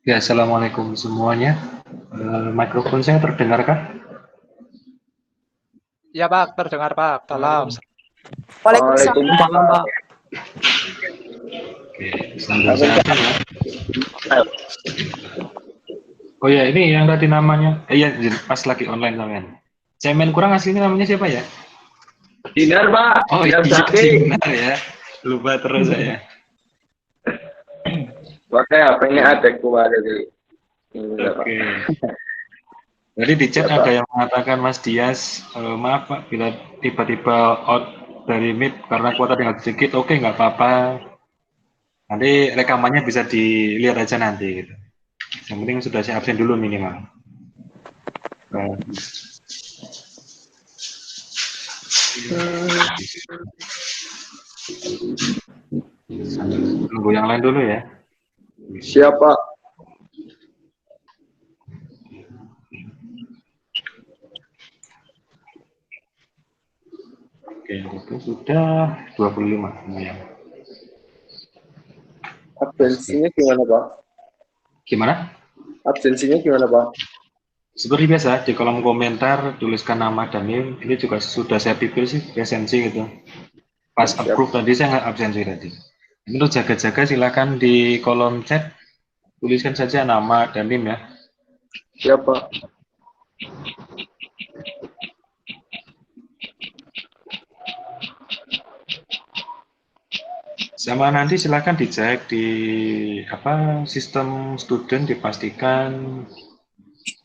Ya, assalamualaikum semuanya. Mikrofon saya terdengarkah? Iya Pak, terdengar Pak. Salam. Waalaikumsalam. Salam Pak. Oke, sambil saya akan ya. Oh ya, ini yang tadi namanya, iya pas lagi online sampean. Cemen kurang aslinya namanya siapa ya? Dinar Pak, Oh iya, Dinar Zaki. Dinar ya. Lupa terus saya. Pakai HP-nya adekku ada di ini Pak. Oke. Jadi di chat Ya, Pak. ada yang mengatakan Mas Dias, maaf Pak, bila tiba-tiba out dari Meet karena kuota tinggal sedikit, oke nggak apa-apa. Nanti rekamannya bisa dilihat aja nanti gitu. Yang penting sudah saya absen dulu minimal. Tunggu yang lain dulu ya. Siapa? Oke, itu sudah 25 lumayan. Absensinya gimana Pak? Gimana? Absensinya gimana Pak? Seperti biasa, di kolom komentar tuliskan nama dan NIM. Ini juga sudah saya pipil sih, presensi gitu. Pas Siap. approve tadi saya nggak absensi tadi. Untuk jaga-jaga silakan di kolom chat tuliskan saja nama dan NIM ya. Siapa? Sama nanti silakan dicek di sistem student, dipastikan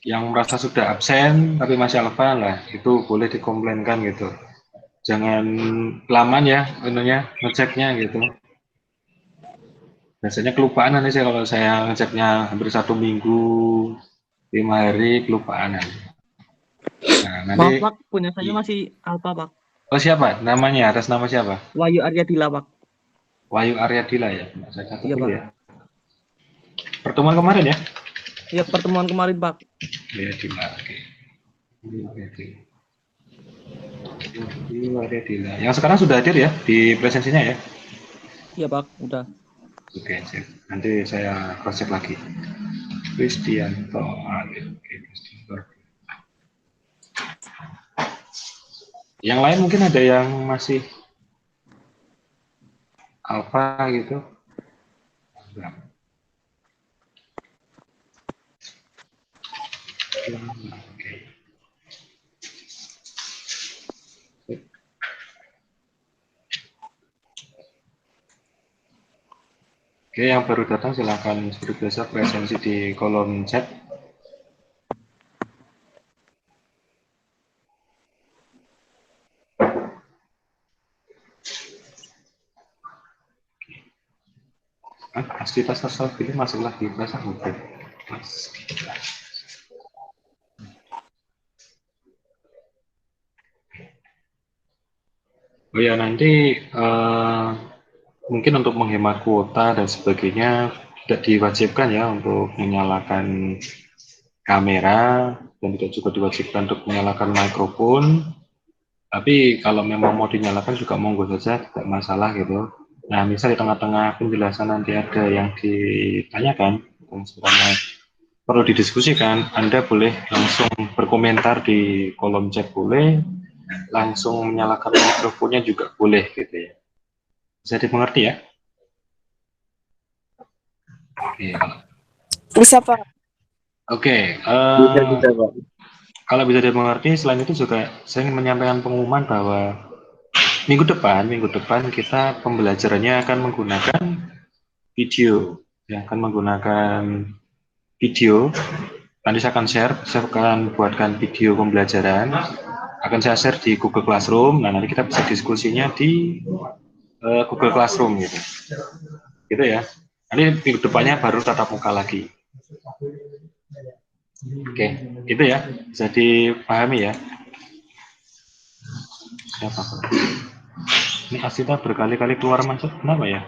yang merasa sudah absen tapi masih alpha lah itu boleh dikomplainkan gitu. Jangan laman ya ngeceknya gitu. Biasanya kelupaan nanti saya kalau saya ngeceknya hampir 1 minggu, 5 hari kelupaan nanti. Nah, nanti Maaf Pak, punya saya masih alpha Pak. oh siapa namanya, atas nama siapa? Wahyu Aryadila Pak. Wahyu Aryadila ya, saya catat Iya dulu Pak. ya. Pertemuan kemarin ya? Iya pertemuan kemarin Pak. Aryadila, oke. Aryadila. Yang sekarang sudah hadir ya di presensinya ya? Iya Pak, udah. Oke, sip. Nanti saya cross check lagi. Kristianto Arif. Yang lain mungkin ada yang masih alpha gitu. Oke. Oke, yang baru datang silakan seperti biasa presensi di kolom chat. Aktivitas sosial ini masuk lagi bahasa hubungan. Oh ya nanti mungkin untuk menghemat kuota dan sebagainya tidak diwajibkan ya untuk menyalakan kamera dan tidak juga diwajibkan untuk menyalakan mikrofon. Tapi kalau memang mau dinyalakan juga monggo saja, tidak masalah gitu. Nah, misal di tengah-tengah penjelasan nanti ada yang ditanyakan, yang sebenarnya perlu didiskusikan, Anda boleh langsung berkomentar di kolom chat boleh, langsung menyalakan mikrofonnya juga boleh gitu ya. Bisa dimengerti ya? Oke. Bisa Pak. Oke. Bisa Pak. Kalau bisa dimengerti, selain itu juga saya ingin menyampaikan pengumuman bahwa minggu depan kita pembelajarannya akan menggunakan video, ya, akan menggunakan video. Nanti saya akan buatkan video pembelajaran, akan saya share di Google Classroom. Nah, nanti kita bisa diskusinya di Google Classroom gitu, gitu ya. Nanti minggu depannya baru tatap muka lagi. Oke, itu ya, bisa dipahami ya. Siapa? Ini Asita berkali-kali keluar masuk, kenapa ya?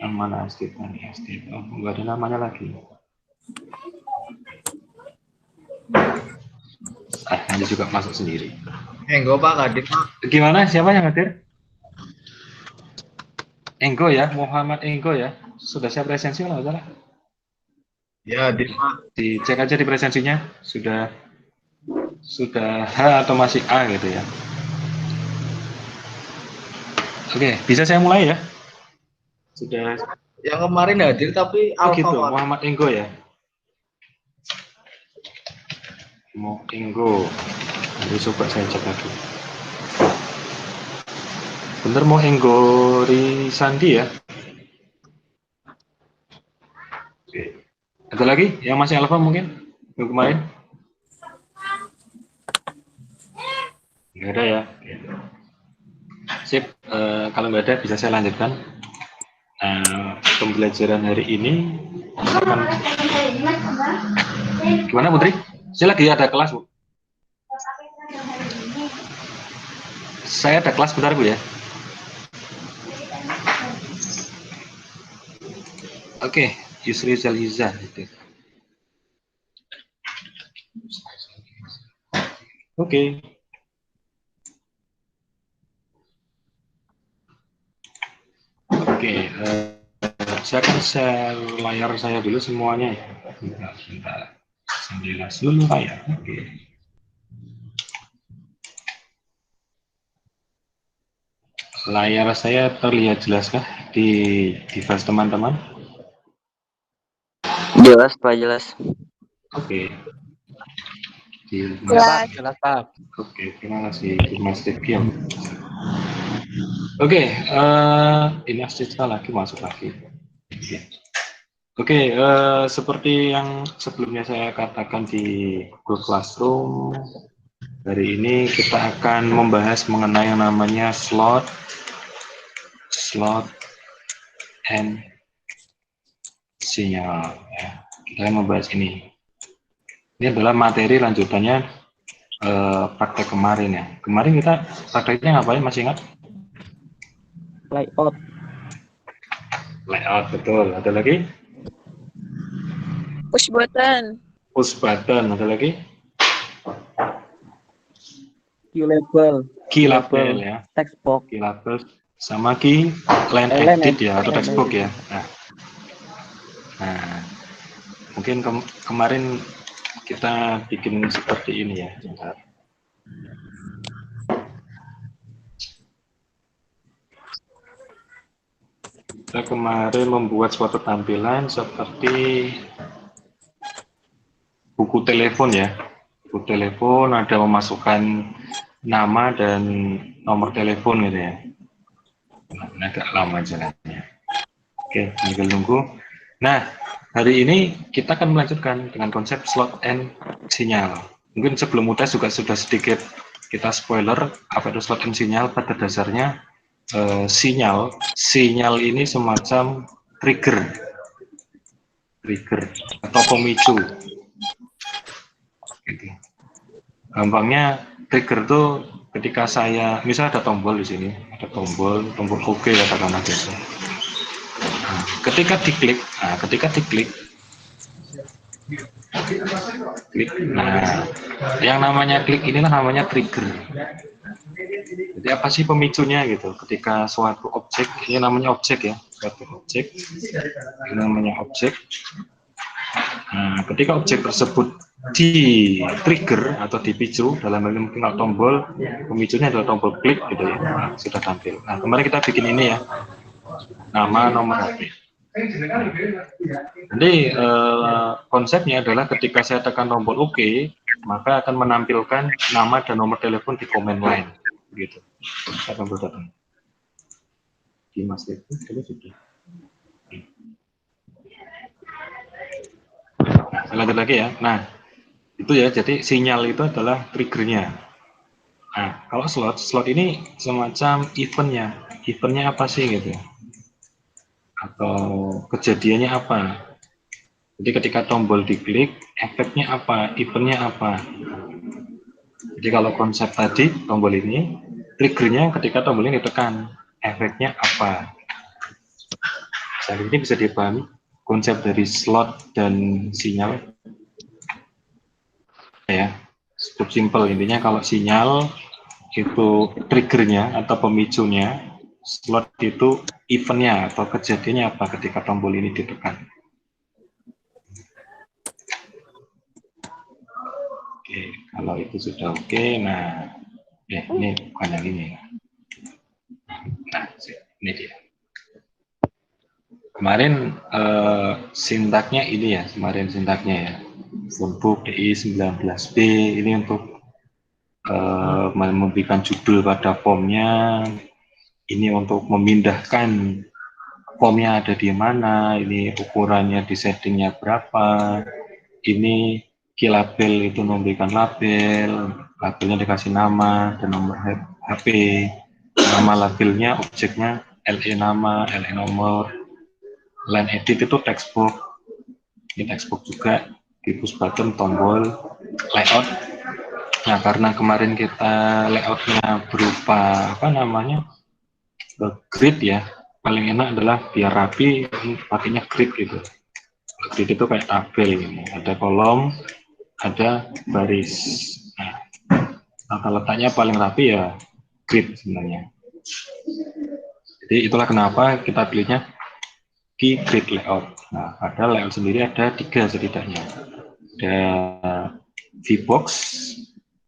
Yang mana Asita nih? Asita, oh, nggak ada namanya lagi. Nanti juga masuk sendiri. Enggak Pak, hadir Pak. Gimana? Siapa yang hadir? Enggo ya, Muhammad Enggo ya. Sudah siap presensi kalau nggak salah? Ya, Dicek aja di presensinya. Sudah H atau masih A gitu ya. Oke, bisa saya mulai ya? Sudah. yang kemarin hadir tapi Oh Alfa gitu, Mart. Muhammad Enggo ya. Mau Enggo. Nanti coba saya cek lagi. Bener mau Enggo Risandi ya? Oke. Ada lagi yang masih alpha mungkin? Yang kemarin? Nggak ada ya? Sip, kalau nggak ada bisa saya lanjutkan. Pembelajaran hari ini akan... Gimana Putri? Saya lagi ada kelas Bu. Saya ada kelas bentar Bu ya. Oke, Yusri Zaliza gitu. Oke. Oke, saya akan share layar saya dulu semuanya ya. Bentar. Sambil dulu layar. Oke. Layar saya terlihat jelas kah di device teman-teman? Jelas Pak, jelas. Oke. Jelas. Jelas, Pak. Oke, terima kasih Mas Rifki. Oke, ini Asista lagi masuk lagi. Oke, seperti yang sebelumnya saya katakan di Google Classroom, hari ini kita akan membahas mengenai yang namanya slot and sinyal. Ya. Kita akan membahas ini. Ini adalah materi lanjutannya praktek kemarin ya. Kemarin kita prakteknya ngapain? Masih ingat? Layout. Layout, betul. Ada lagi? Push button. Push button. Ada lagi? Key label. Key label ya. Text box. Key label sama key line edit ya atau textbook ya. Nah mungkin kemarin kita bikin seperti ini ya. Bentar. Kita kemarin membuat suatu tampilan seperti buku telepon ya. Buku telepon ada memasukkan nama dan nomor telepon gitu ya. Nah, agak lama jalannya. Oke, sambil nunggu. Nah, hari ini kita akan melanjutkan dengan konsep slot and sinyal. Mungkin sebelum UTS juga sudah sedikit kita spoiler apa itu slot and sinyal. Pada dasarnya sinyal ini semacam trigger atau pemicu. Gitu. Gampangnya trigger itu ketika saya misalnya ada tombol di sini, ada tombol OK katakanlah gitu. Nah, ketika diklik, nah, yang namanya klik inilah namanya trigger. Jadi apa sih pemicunya gitu? Ketika suatu objek, ini namanya objek ya, suatu objek, ini namanya objek. Nah, ketika objek tersebut di trigger atau dipicu, dalam hal ini mungkin tombol, pemicunya adalah tombol klik gitu ya. Nah, sudah tampil. Nah, kemarin kita bikin ini ya, nama, nomor HP. Jadi konsepnya adalah ketika saya tekan tombol OK, maka akan menampilkan nama dan nomor telepon di command line, gitu. Saya tombol datang. Di Mas itu sudah. Nah, saya lanjut lagi ya. Nah, itu ya. Jadi sinyal itu adalah triggernya. Nah, kalau slot ini semacam eventnya. Eventnya apa sih gitu? Atau kejadiannya apa? Jadi ketika tombol diklik, efeknya apa? Eventnya apa? Jadi kalau konsep tadi tombol ini, triggernya ketika tombol ini ditekan, efeknya apa? Jadi ini bisa dipahami konsep dari slot dan sinyal. Ya, cukup simpel intinya kalau sinyal itu triggernya atau pemicunya slot itu eventnya atau kejadiannya apa ketika tombol ini ditekan. Oke, kalau itu sudah oke, nah, ini bukan yang ini. Nah, ini dia. Kemarin sintaknya ini ya, ya. Phonebook DI 19B ini untuk memberikan judul pada formnya, ini untuk memindahkan formnya ada di mana, ini ukurannya di settingnya berapa, ini key label itu memberikan labelnya dikasih nama dan nomor HP, nama labelnya, objeknya LE nama, LE nomor, line edit itu textbook, ini textbook juga, di push button, tombol, layout. Nah, karena kemarin kita layoutnya berupa apa namanya grid ya, paling enak adalah biar rapi pakainya grid gitu. Grid itu kayak tabel ini, ada kolom, ada baris. Nah, tata letaknya paling rapi ya grid sebenarnya. Jadi itulah kenapa kita pilihnya key grid layout. Nah, pada layout sendiri ada 3 setidaknya. Ada V-box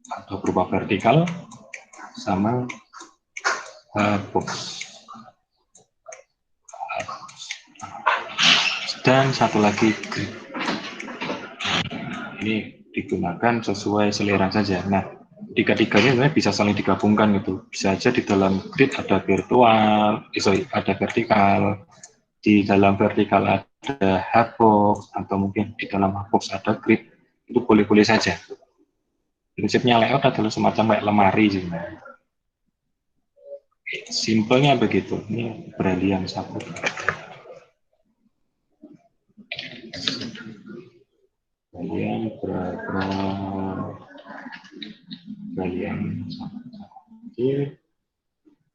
atau berupa vertikal sama box. Dan satu lagi grid. Ini digunakan sesuai selera saja. Nah, tiga-tiganya sebenarnya bisa saling digabungkan gitu. Bisa aja di dalam grid ada ada vertikal, di dalam vertikal ada hbox, atau mungkin di dalam hbox ada grid. Itu boleh-boleh saja. Prinsipnya layout adalah semacam kayak lemari sebenarnya. Simpelnya begitu. Ini beralian satu. Beralian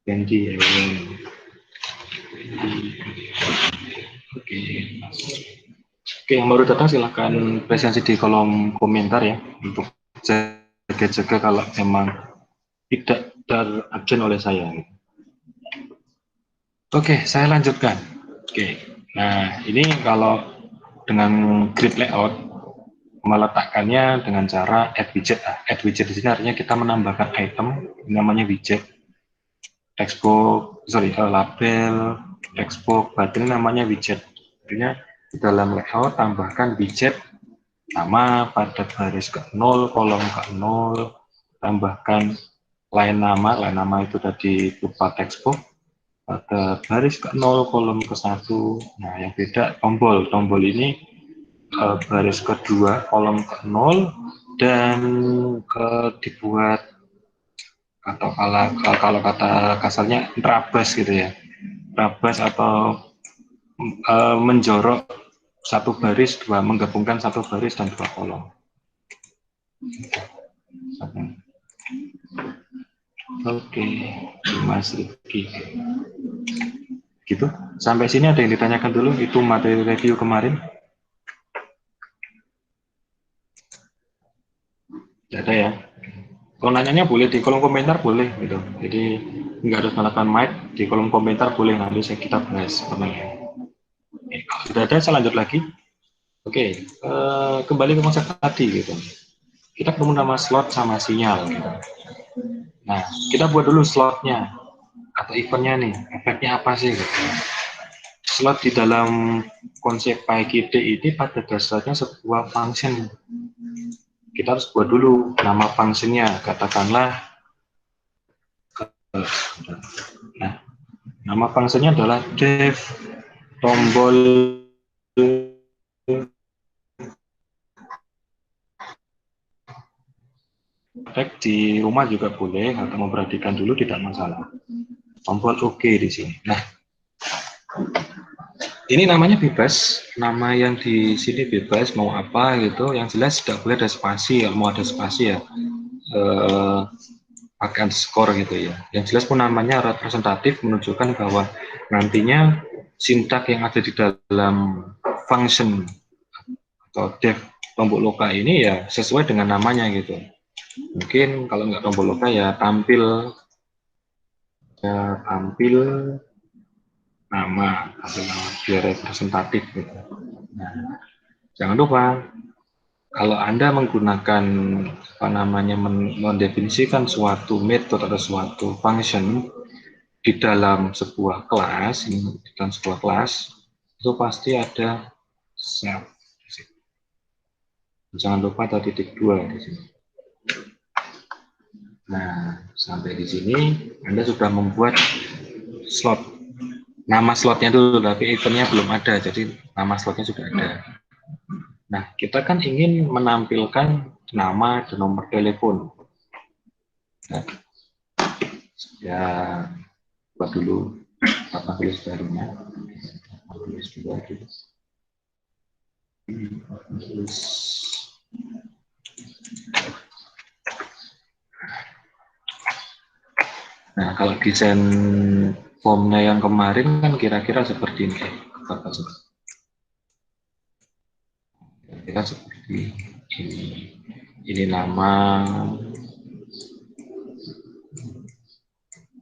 ganti Oke, yang baru datang silahkan presentasi di kolom komentar ya untuk jaga-jaga kalau memang tidak terabsen oleh saya. Oke, saya lanjutkan. Oke, nah ini kalau dengan grid layout meletakkannya dengan cara add widget. Add widget di sini artinya kita menambahkan item namanya widget. Textbook, label, textbook, button namanya widget. Artinya di dalam layout tambahkan widget nama pada baris ke-0, kolom ke-0, tambahkan line nama itu tadi berupa textbook pada baris ke-0, kolom ke-1. Nah, yang beda tombol ini baris kedua, kolom ke-0 dan dibuat atau kalau kata kasarnya rabas gitu ya, rabas atau menjorok satu baris menggabungkan satu baris dan 2 kolom. Oke, Mas Rifki. Gitu. Sampai sini ada yang ditanyakan dulu, itu materi review kemarin. Tidak ada ya. Kalau nanyanya boleh di kolom komentar boleh gitu. Jadi nggak harus melakukan mic, di kolom komentar boleh, nanti kita bahas pertanyaan. Kalau sudah ada saya lanjut lagi. Oke, kembali ke konsep tadi gitu. Kita perlu nama slot sama sinyal gitu. Nah, kita buat dulu slotnya atau eventnya nih, efeknya apa sih gitu. Slot di dalam konsep PyKit ini pada dasarnya sebuah function. Kita harus buat dulu nama fungsinya, katakanlah nama fungsinya adalah def tombol di rumah juga boleh, atau memperhatikan dulu tidak masalah. Tombol OK di sini. Nah, ini namanya bebas, nama yang di sini bebas mau apa gitu. Yang jelas tidak boleh ada spasi, kalau mau ada spasi ya pakai underscore gitu ya. Yang jelas pun namanya representatif, menunjukkan bahwa nantinya sintak yang ada di dalam function atau def tombol loka ini ya sesuai dengan namanya gitu. Mungkin kalau nggak tombol loka ya tampil ya tampil nama atau nama biar representatif gitu. Nah, jangan lupa kalau Anda menggunakan apa namanya mendefinisikan suatu metode atau suatu function di dalam sebuah kelas, di dalam sebuah kelas itu pasti ada self. Jangan lupa ada titik 2 di sini. Nah, sampai di sini Anda sudah membuat slot. Nama slotnya dulu, tapi eventnya belum ada, jadi nama slotnya sudah ada. Nah, kita kan ingin menampilkan nama dan nomor telepon. Nah, ya, buat dulu tata tulis barunya. Tulis dulu lagi. Tulis. Nah, kalau desain formnya yang kemarin kan kira-kira seperti ini. Kira-kira seperti ini. Ini nama,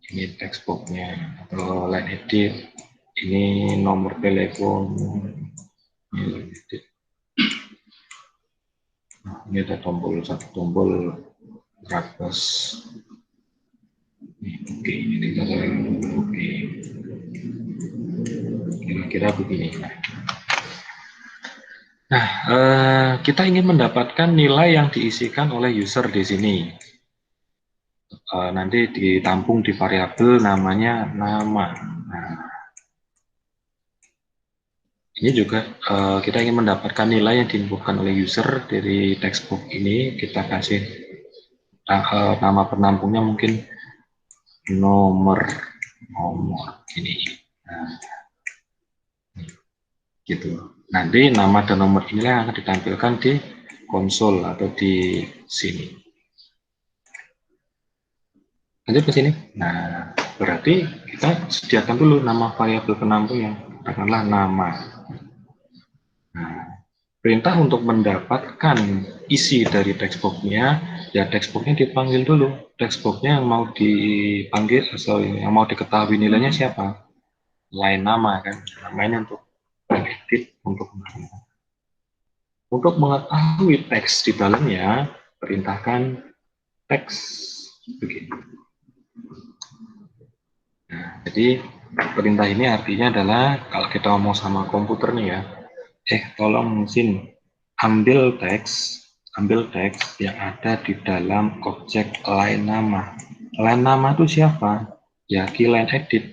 ini text box-nya atau line edit, ini nomor telepon, ini line edit. Nah, ini ada tombol, satu tombol rakus. Oke, ini kita oke. Kira-kira begini. Nah, kita ingin mendapatkan nilai yang diisikan oleh user di sini. Nanti ditampung di variabel namanya nama. Nah, ini juga kita ingin mendapatkan nilai yang diinputkan oleh user dari textbook ini. Kita kasih nama penampungnya mungkin nomor ini. Nah, gitu. Nanti nama dan nomor inilah yang akan ditampilkan di konsol atau di sini. Lanjut ke sini. Nah, berarti kita sediakan dulu nama variabel penampung yang katakanlah nama. Nah, perintah untuk mendapatkan isi dari textbox-nya, ya textbox-nya dipanggil dulu. Textbox-nya yang mau dipanggil atau yang mau diketahui nilainya siapa? Line nama kan, namanya untuk edit untuk nama. Untuk mengetahui teks di dalamnya, perintahkan teks begini. Nah, jadi perintah ini artinya adalah kalau kita ngomong sama komputer nih ya, tolong mesin ambil teks yang ada di dalam objek line nama. Line nama itu siapa? Ya, line edit.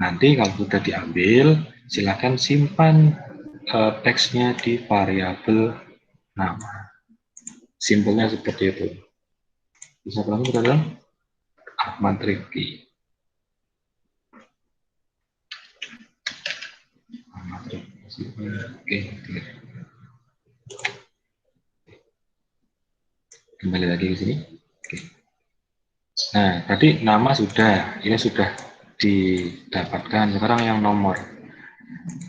Nanti kalau sudah diambil, silakan simpan teksnya di variabel nama. Simpelnya seperti itu. Bisa ulangi, saudara? Ahmad Rifki. Oke. Kembali lagi ke sini. Oke. Nah, tadi nama sudah, ini sudah didapatkan. Sekarang yang nomor.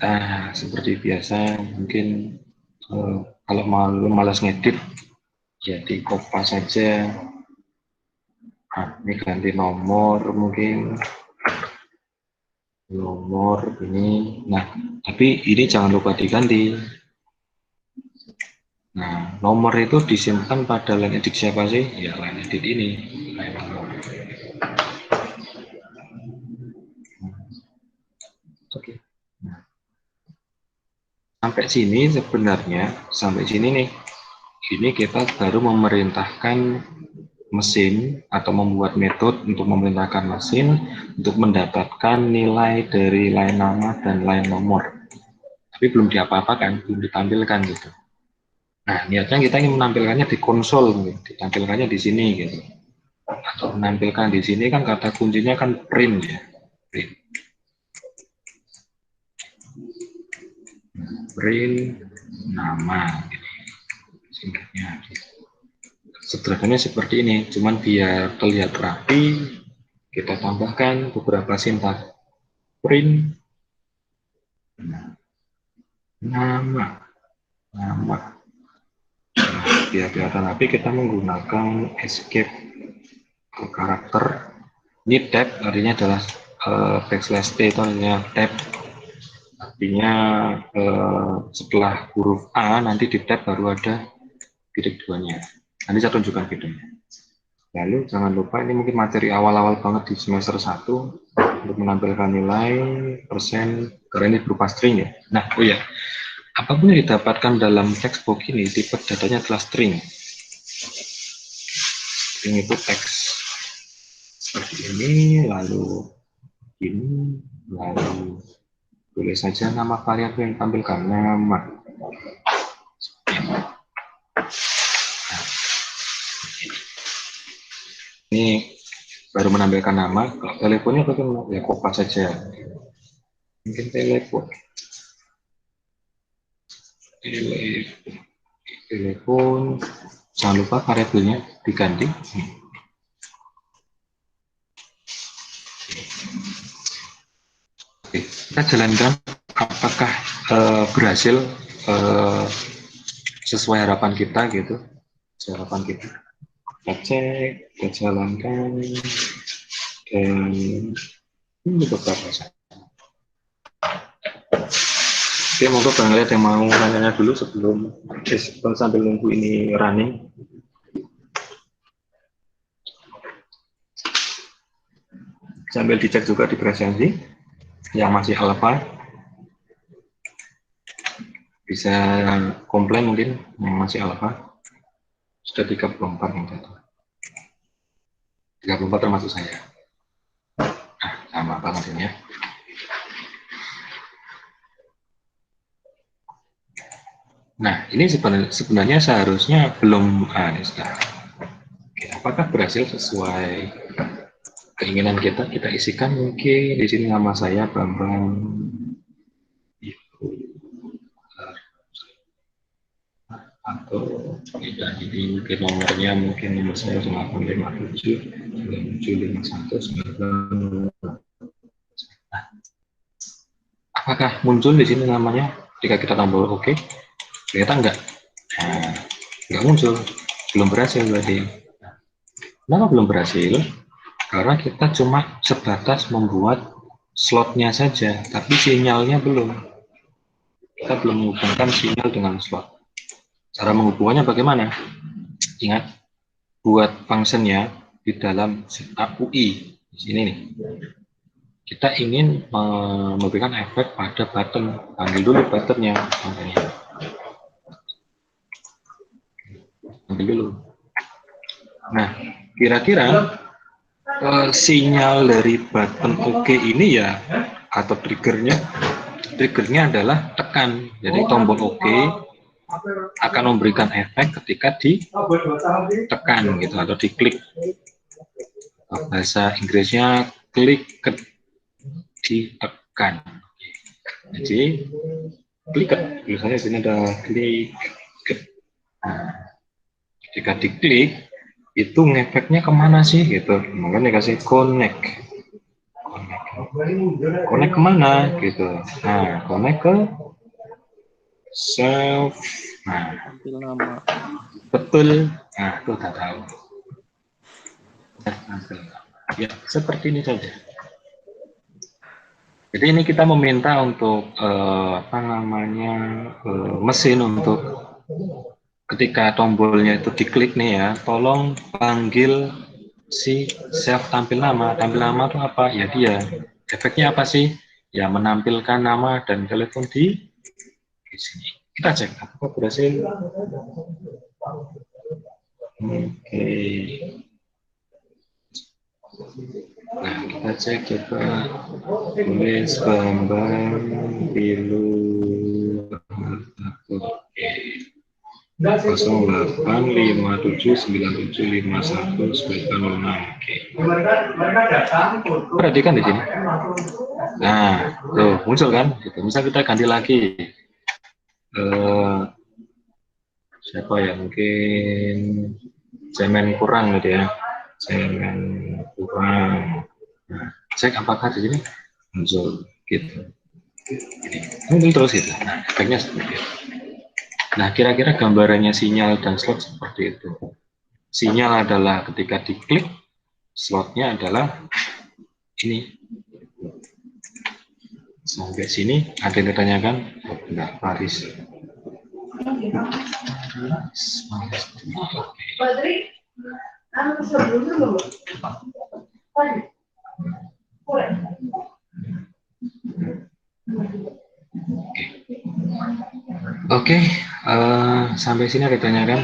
Nah, seperti biasa mungkin kalau malas ngedit, ya di kopas saja. Nah, ini ganti nomor mungkin. Nomor ini. Nah, tapi ini jangan lupa diganti. Nah, nomor itu disimpan pada line edit siapa sih? Ya, line edit ini. Oke. Nah, sampai sini sebenarnya, sampai sini nih. Ini kita baru memerintahkan mesin atau membuat metode untuk memerintahkan mesin untuk mendapatkan nilai dari line nama dan line nomor. Tapi belum diapa-apakan, belum ditampilkan gitu. Nah, niatnya kita ingin menampilkannya di konsol, gitu. Ditampilkannya di sini gitu. Atau menampilkan di sini kan kata kuncinya kan print ya. Print. Print nama gitu. Singkatnya gitu. Sederhananya seperti ini, cuman biar terlihat rapi, kita tambahkan beberapa sintaks. Print nama. Biar kelihatan rapi, kita menggunakan escape karakter Ini tab artinya adalah backslash T itu artinya tab. Artinya setelah huruf A nanti di tab baru ada titik 2-nya. Nanti saya tunjukkan videonya. Lalu jangan lupa ini mungkin materi awal-awal banget di semester 1 untuk menampilkan nilai persen karena ini berupa string ya. Nah, oh ya, apapun yang didapatkan dalam textbook ini tipe datanya adalah string. String itu teks seperti ini, lalu ini, lalu tulis saja nama variabel yang tampilkan nama. Ini baru menampilkan nama. Kalau teleponnya bagaimana? Ya kopas saja. Mungkin telepon. Jangan lupa variabelnya diganti. Oke, kita jalankan. Apakah berhasil sesuai harapan kita gitu? Harapan kita. Kita cek, kita jalankan, dan ini beberapa saja. Oke, monggo barangkali ada yang mau nanya dulu sebelum sambil nunggu ini running. Sambil dicek juga di presensi yang masih alpha. Bisa komplain mungkin yang masih alpha. Sudah 34 yang tadi. 34 termasuk saya. Nah, sama banget ini ya. Nah, ini sebenarnya seharusnya belum Oke, apakah berhasil sesuai keinginan kita? Kita isikan mungkin di sini nama saya Bambang atau tidak, ini mungkin nomornya mungkin nomor saya 857 9751 9. Apakah muncul di sini namanya ketika kita tombol OK? Ternyata enggak. Nah, enggak muncul, belum berhasil berarti. Kenapa belum berhasil? Karena kita cuma sebatas membuat slotnya saja, tapi sinyalnya belum. Kita belum menghubungkan sinyal dengan slot. Cara menghubungkannya bagaimana? Ingat, buat functionnya di dalam setup UI di sini nih. Kita ingin memberikan efek pada button. Panggil dulu buttonnya. Panggil dulu. Nah, kira-kira sinyal dari button OK ini ya, atau triggernya adalah tekan. Jadi tombol OK akan memberikan efek ketika ditekan gitu atau diklik. Bahasa Inggrisnya klik, ditekan. Jadi klik, tulisannya sini ada klik. Nah, ketika diklik itu ngefeknya kemana sih gitu, makanya kasih connect kemana gitu. Nah, connect ke self. Nah, betul. Nah, itu udah tahu. Ya, seperti ini saja. Jadi ini kita meminta untuk mesin untuk ketika tombolnya itu diklik nih ya, tolong panggil si self tampil nama. Tampil nama itu apa? Ya dia. Efeknya apa sih? Ya menampilkan nama dan telepon di sini. Kita cek apakah berhasil. Oke. Nah, kita cek coba tulis Bambang Pilu. Oke. 0857975196. Oke. Perhatikan di sini. Nah, tuh muncul kan? Gitu. Misal kita ganti lagi. Siapa ya? Mungkin cemen kurang gitu ya. Cemen kurang. Nah, cek apakah di sini muncul gitu. Ini muncul terus gitu. Nah, efeknya seperti itu. Nah, kira-kira gambarannya sinyal dan slot seperti itu. Sinyal adalah ketika diklik, slotnya adalah ini. Sampai sini ada yang ditanyakan? Oh, enggak, Paris. Oke, sampai sini ada ditanyakan?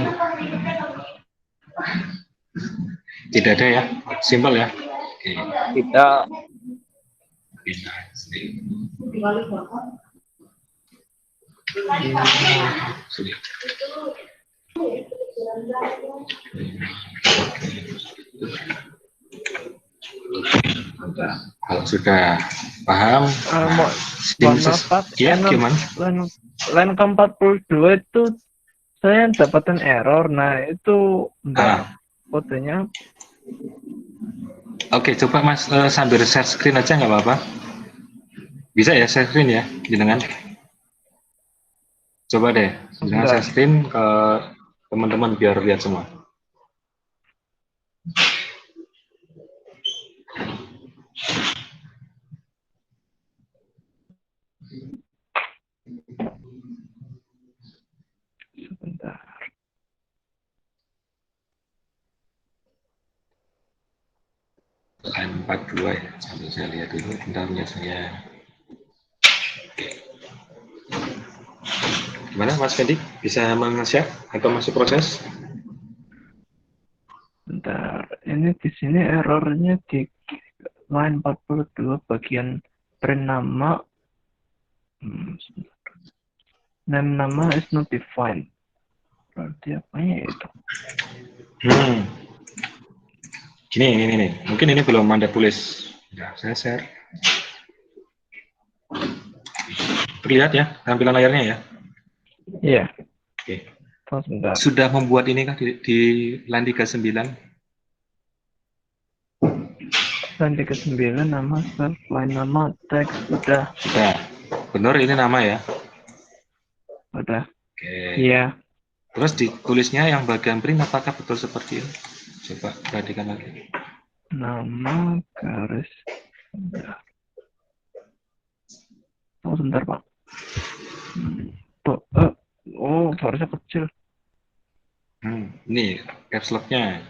Tidak ada ya, simpel ya. Oke. Tidak. Sudah. Kalau sudah paham, Mohon maaf Pak, ya gimana? line ke-42 itu saya dapatkan error. Nah itu kodenya. Oke, coba Mas sambil share screen aja nggak apa-apa. Bisa ya share screen ya, jenengan. Coba deh, jenengan share screen ke teman-teman biar lihat semua. Sebentar. Line 42 ya, sambil saya lihat dulu, bentar ya saya. Oke. Gimana Mas Fendi, bisa meng-share atau masih proses? Bentar, ini di sini errornya di line 42 bagian print nama. Name nama is not defined. Berarti apanya itu? Ini. Mungkin ini belum Anda tulis. Ya, saya share. Terlihat ya tampilan layarnya ya? Iya. Oke. Sebentar. Sudah membuat ini kah di line 39? Line 39 nama self, line nama teks sudah. Sudah. Benar ini nama ya? Sudah. Oke. Iya. Terus ditulisnya yang bagian print apakah betul seperti ini? Coba perhatikan lagi. Nama garis. Bentar. Oh, sebentar Pak. Garisnya kecil. Ini caps lock-nya.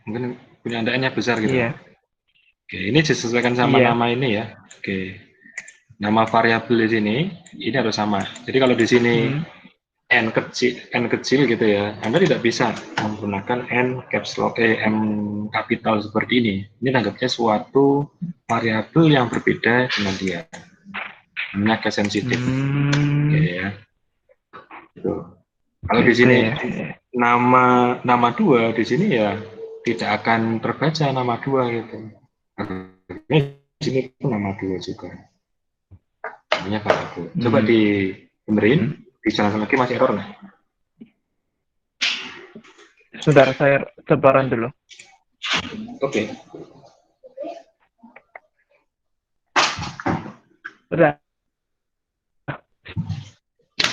Mungkin punya Anda-nya besar gitu. Iya. Oke, ini disesuaikan sama nama ini ya. Oke. Nama variabel di sini ini harus sama. Jadi kalau di sini n kecil gitu ya, Anda tidak bisa menggunakan n caps lock m kapital seperti ini. Ini anggapnya suatu variabel yang berbeda dengan dia. Namanya case sensitif. Oke ya. Gitu. Kalau di sini nama 2 di sini ya tidak akan terbaca nama 2 gitu. Artinya di sini pun nama 2 juga. Namanya variabel. Coba dibenerin, dijalankan lagi masih error nggak? Saudara saya sebaran dulu. Oke. Sudah.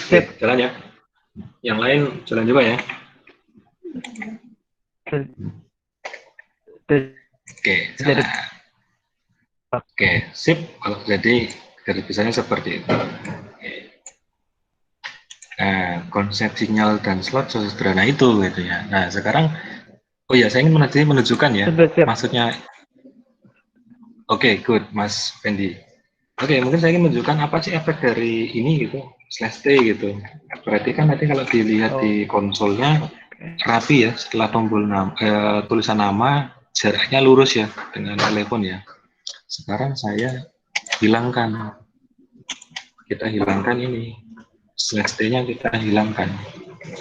Oke, jalan ya. Yang lain jalan juga ya. Oke, jalan. Oke, sip. Kalau jadi garis besarnya seperti itu. Oke. Nah, konsep sinyal dan slot sesederhana itu gitu ya. Nah, sekarang oh ya, saya ingin menunjukkan ya. Maksudnya oke, good, Mas Fendi. Oke, mungkin saya ingin menunjukkan apa sih efek dari ini gitu, /T gitu. Berarti kan nanti kalau dilihat di konsolnya rapi ya, setelah tombol tulisan nama jaraknya lurus ya dengan telepon ya. Sekarang saya hilangkan, kita hilangkan ini /T-nya kita hilangkan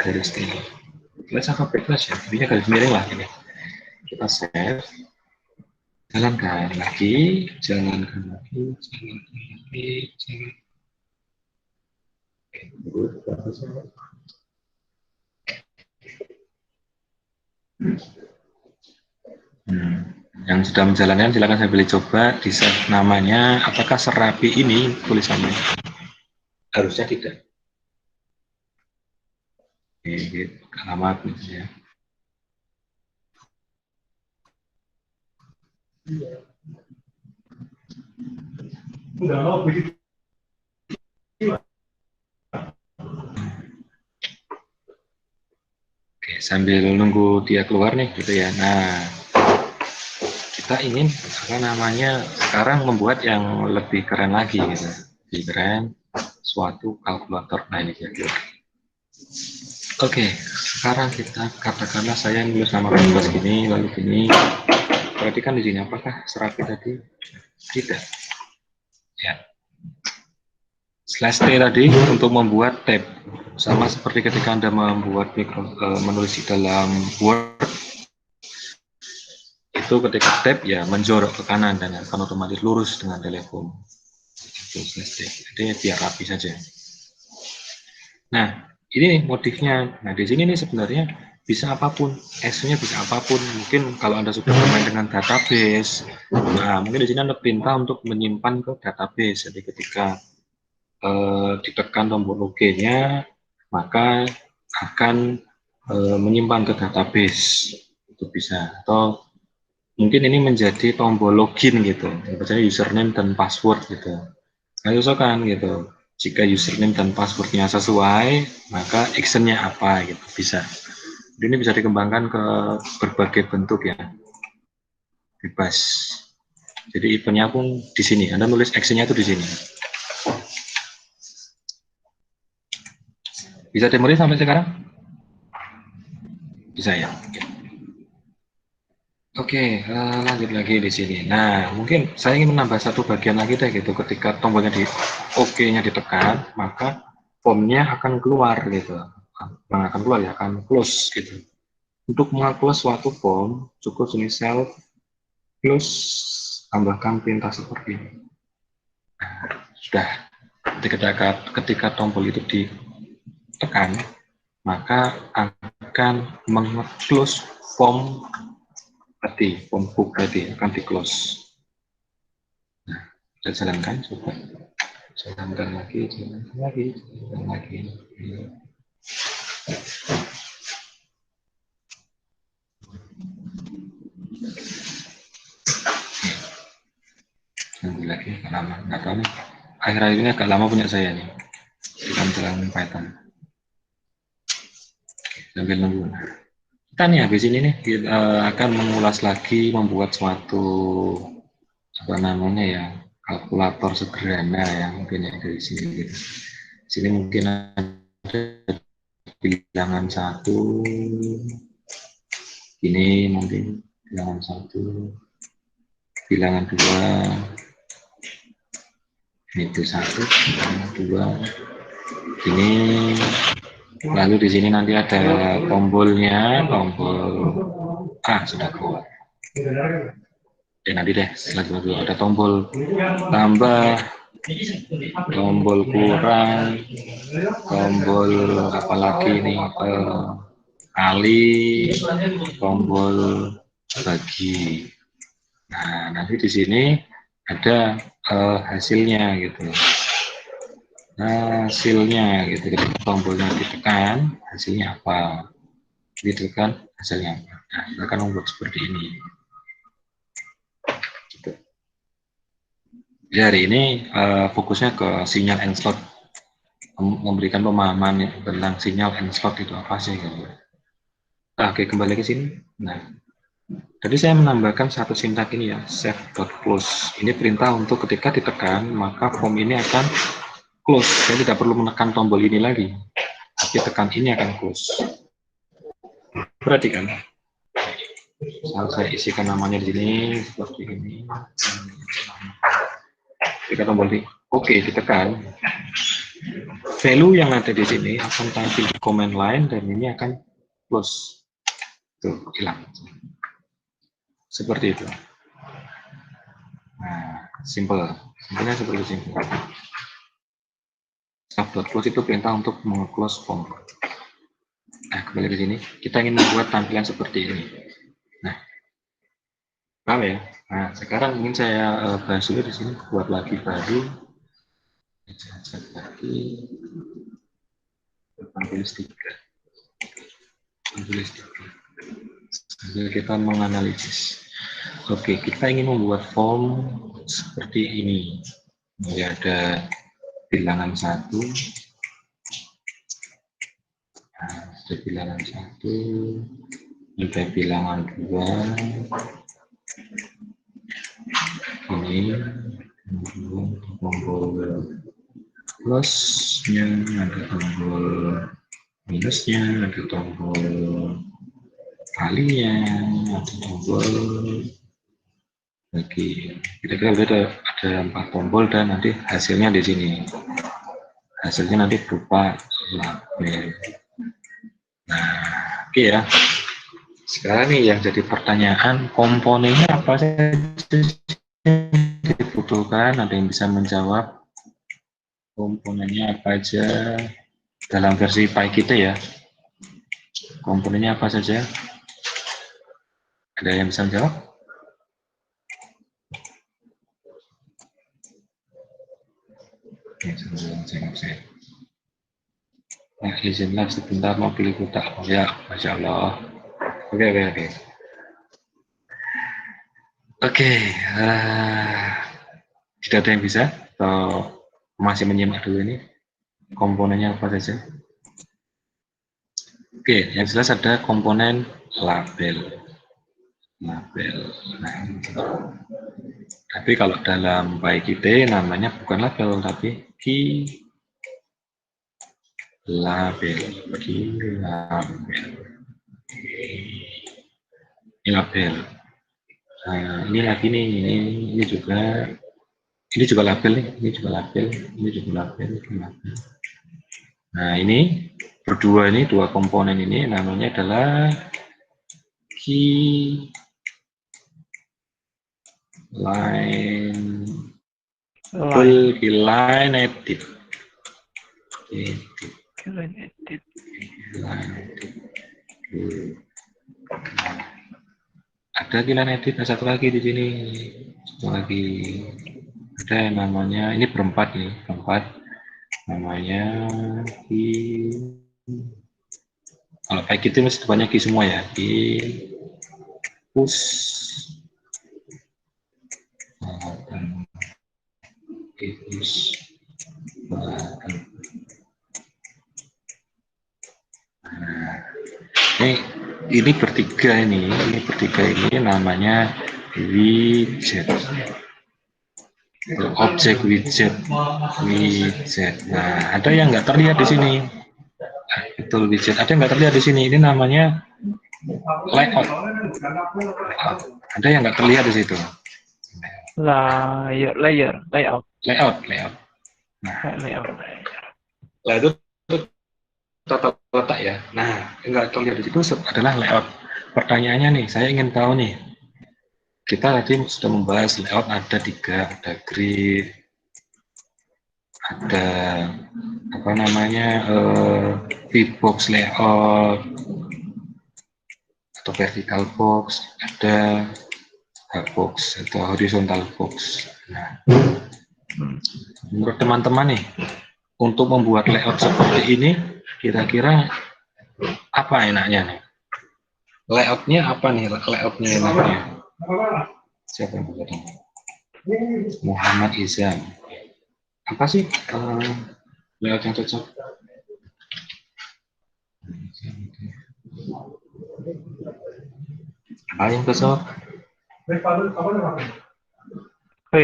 garis T. Plus apa plus ya, intinya garis miring lah ini. Kita save. Jalankan lagi. Yang sudah menjalankan silakan saya pilih coba di save namanya. Apakah serapi ini tulisannya? Harusnya tidak. Oke, alamat ya. Oke, sambil nunggu dia keluar nih gitu ya. Nah, kita ingin apa namanya sekarang membuat yang lebih keren lagi gitu. Lebih keren suatu kalkulator. Nah, ini dia keluar. Oke, sekarang kita katakanlah saya nulis nama bebas gini, lalu gini. Perhatikan di sini apakah serapi tadi? Tidak. Ya. Slash T tadi untuk membuat tab. Sama seperti ketika Anda membuat menulis di dalam Word, itu ketika tab ya menjorok ke kanan dan akan otomatis lurus dengan telepon. Itu slash T. Jadi biar rapi saja. Nah, ini modifnya. Nah, di sini nih sebenarnya bisa apapun, S-nya bisa apapun. Mungkin kalau Anda sudah bermain dengan database, nah mungkin di sini Anda perintah untuk menyimpan ke database. Jadi ketika ditekan tombol OK-nya, maka akan menyimpan ke database. Itu bisa. Atau mungkin ini menjadi tombol login gitu. Misalnya username dan password gitu. Nah, kan gitu. Jika username dan passwordnya sesuai, maka actionnya apa gitu bisa. Jadi ini bisa dikembangkan ke berbagai bentuk ya, bebas. Jadi eventnya pun di sini. Anda nulis actionnya itu di sini. Bisa demonya sampai sekarang? Bisa ya. Oke, lanjut lagi di sini. Nah, mungkin saya ingin menambah satu bagian lagi deh gitu. Ketika tombolnya di OK-nya ditekan, maka formnya akan keluar gitu. Akan keluar ya, akan close gitu. Untuk meng-close suatu form, cukup ini self close, tambahkan perintah seperti ini. Nah, sudah. Ketika tombol itu ditekan, maka akan meng-close form tadi, form book tadi akan di-close. Nah, kita jalankan, coba. Jalankan lagi. Nunggu lagi, agak lama. Nggak tahu nih. Akhir-akhir ini agak lama punya saya nih. Dalam jalan Python. Sambil nunggu. Kita nih habis ini nih kita akan mengulas lagi, membuat suatu apa namanya ya, kalkulator sederhana ya mungkin ya dari sini gitu. Sini mungkin ada bilangan 1, ini mungkin bilangan 1, bilangan 2, itu 1, bilangan 2, ini lalu di sini nanti ada tombolnya, tombol sudah keluar. Nanti deh selanjutnya ada tombol tambah, tombol kurang, tombol apalagi ini kali, tombol bagi. Nah, nanti di sini ada hasilnya gitu. Hasilnya gitu, ketika tombolnya ditekan, hasilnya apa? Ditekan, hasilnya apa? Nah, kita akan membuat seperti ini. Gitu. Jadi hari ini fokusnya ke sinyal and slot, memberikan pemahaman ya, tentang sinyal and slot itu apa sih gitu. Oke, kembali ke sini. Nah, tadi saya menambahkan satu sintak ini ya, save.close. Ini perintah untuk ketika ditekan, maka form ini akan close. Saya tidak perlu menekan tombol ini lagi, tapi tekan ini akan close. Perhatikan. Saya isikan namanya di sini seperti ini. Ketika tombol ini oke ditekan, value yang ada di sini akan tampil di command line dan ini akan close. Tuh, hilang. Seperti itu. Nah, simpelnya seperti simple. Stop.close itu perintah untuk meng-close form. Nah, kembali ke sini, kita ingin membuat tampilan seperti ini. Nah, paham ya? Nah, sekarang ingin saya bahas dulu di sini, buat lagi baru. Cek lagi. Tulis 3. Tulis 3. Sambil kita menganalisis. Oke, kita ingin membuat form seperti ini. Ini ada bilangan 1. Nah, ada bilangan 1. Ada bilangan 2. Ini tombol plusnya, ada tombol minusnya, ada tombol kalinya, ada tombol bagi. Kira-kira ada 4 tombol dan nanti hasilnya di sini. Hasilnya nanti berupa label. Nah, oke ya. Sekarang nih yang jadi pertanyaan, komponennya apa saja yang dibutuhkan? Ada yang bisa menjawab? Komponennya apa aja dalam versi Pi kita ya? Komponennya apa saja? Ada yang bisa menjawab? Nah, izinlah sebentar mau pilih kotak. Oh ya, Masya Allah. Oke. Tidak ada yang bisa? Atau masih menyimak dulu ini? Komponennya apa saja? Oke, yang jelas ada komponen label. Nah, tapi kalau dalam Pi kita namanya bukan label, tapi key label. Ini label. Nah, ini lagi nih, ini juga label nih, ini juga label. Nah, ini berdua ini, dua komponen ini namanya adalah key line edit. Ada line edit, ada satu lagi di sini. Ada yang namanya, ini berempat nih, namanya kalau kayak gitu mesti banyak key semua ya, push ini bertiga ini namanya widget, objek widget. Nah, ada yang nggak terlihat di sini. Betul, widget. Ada yang nggak terlihat di sini. Ini namanya layout. Ada yang nggak terlihat di situ. Layout. Nah, itu tata letak ya. Nah, nggak terlihat di situ adalah layout. Pertanyaannya nih, saya ingin tahu nih. Kita tadi sudah membahas layout ada 3, ada grid, ada apa namanya V-box layout atau vertical box, ada H-box atau horizontal box. Nah, menurut teman-teman nih, untuk membuat layout seperti ini, kira-kira apa enaknya nih? Layoutnya apa nih? Layoutnya enaknya? Siapa yang buat ini? Muhammad Izam. Apa sih layout yang cocok? Apa yang cocok?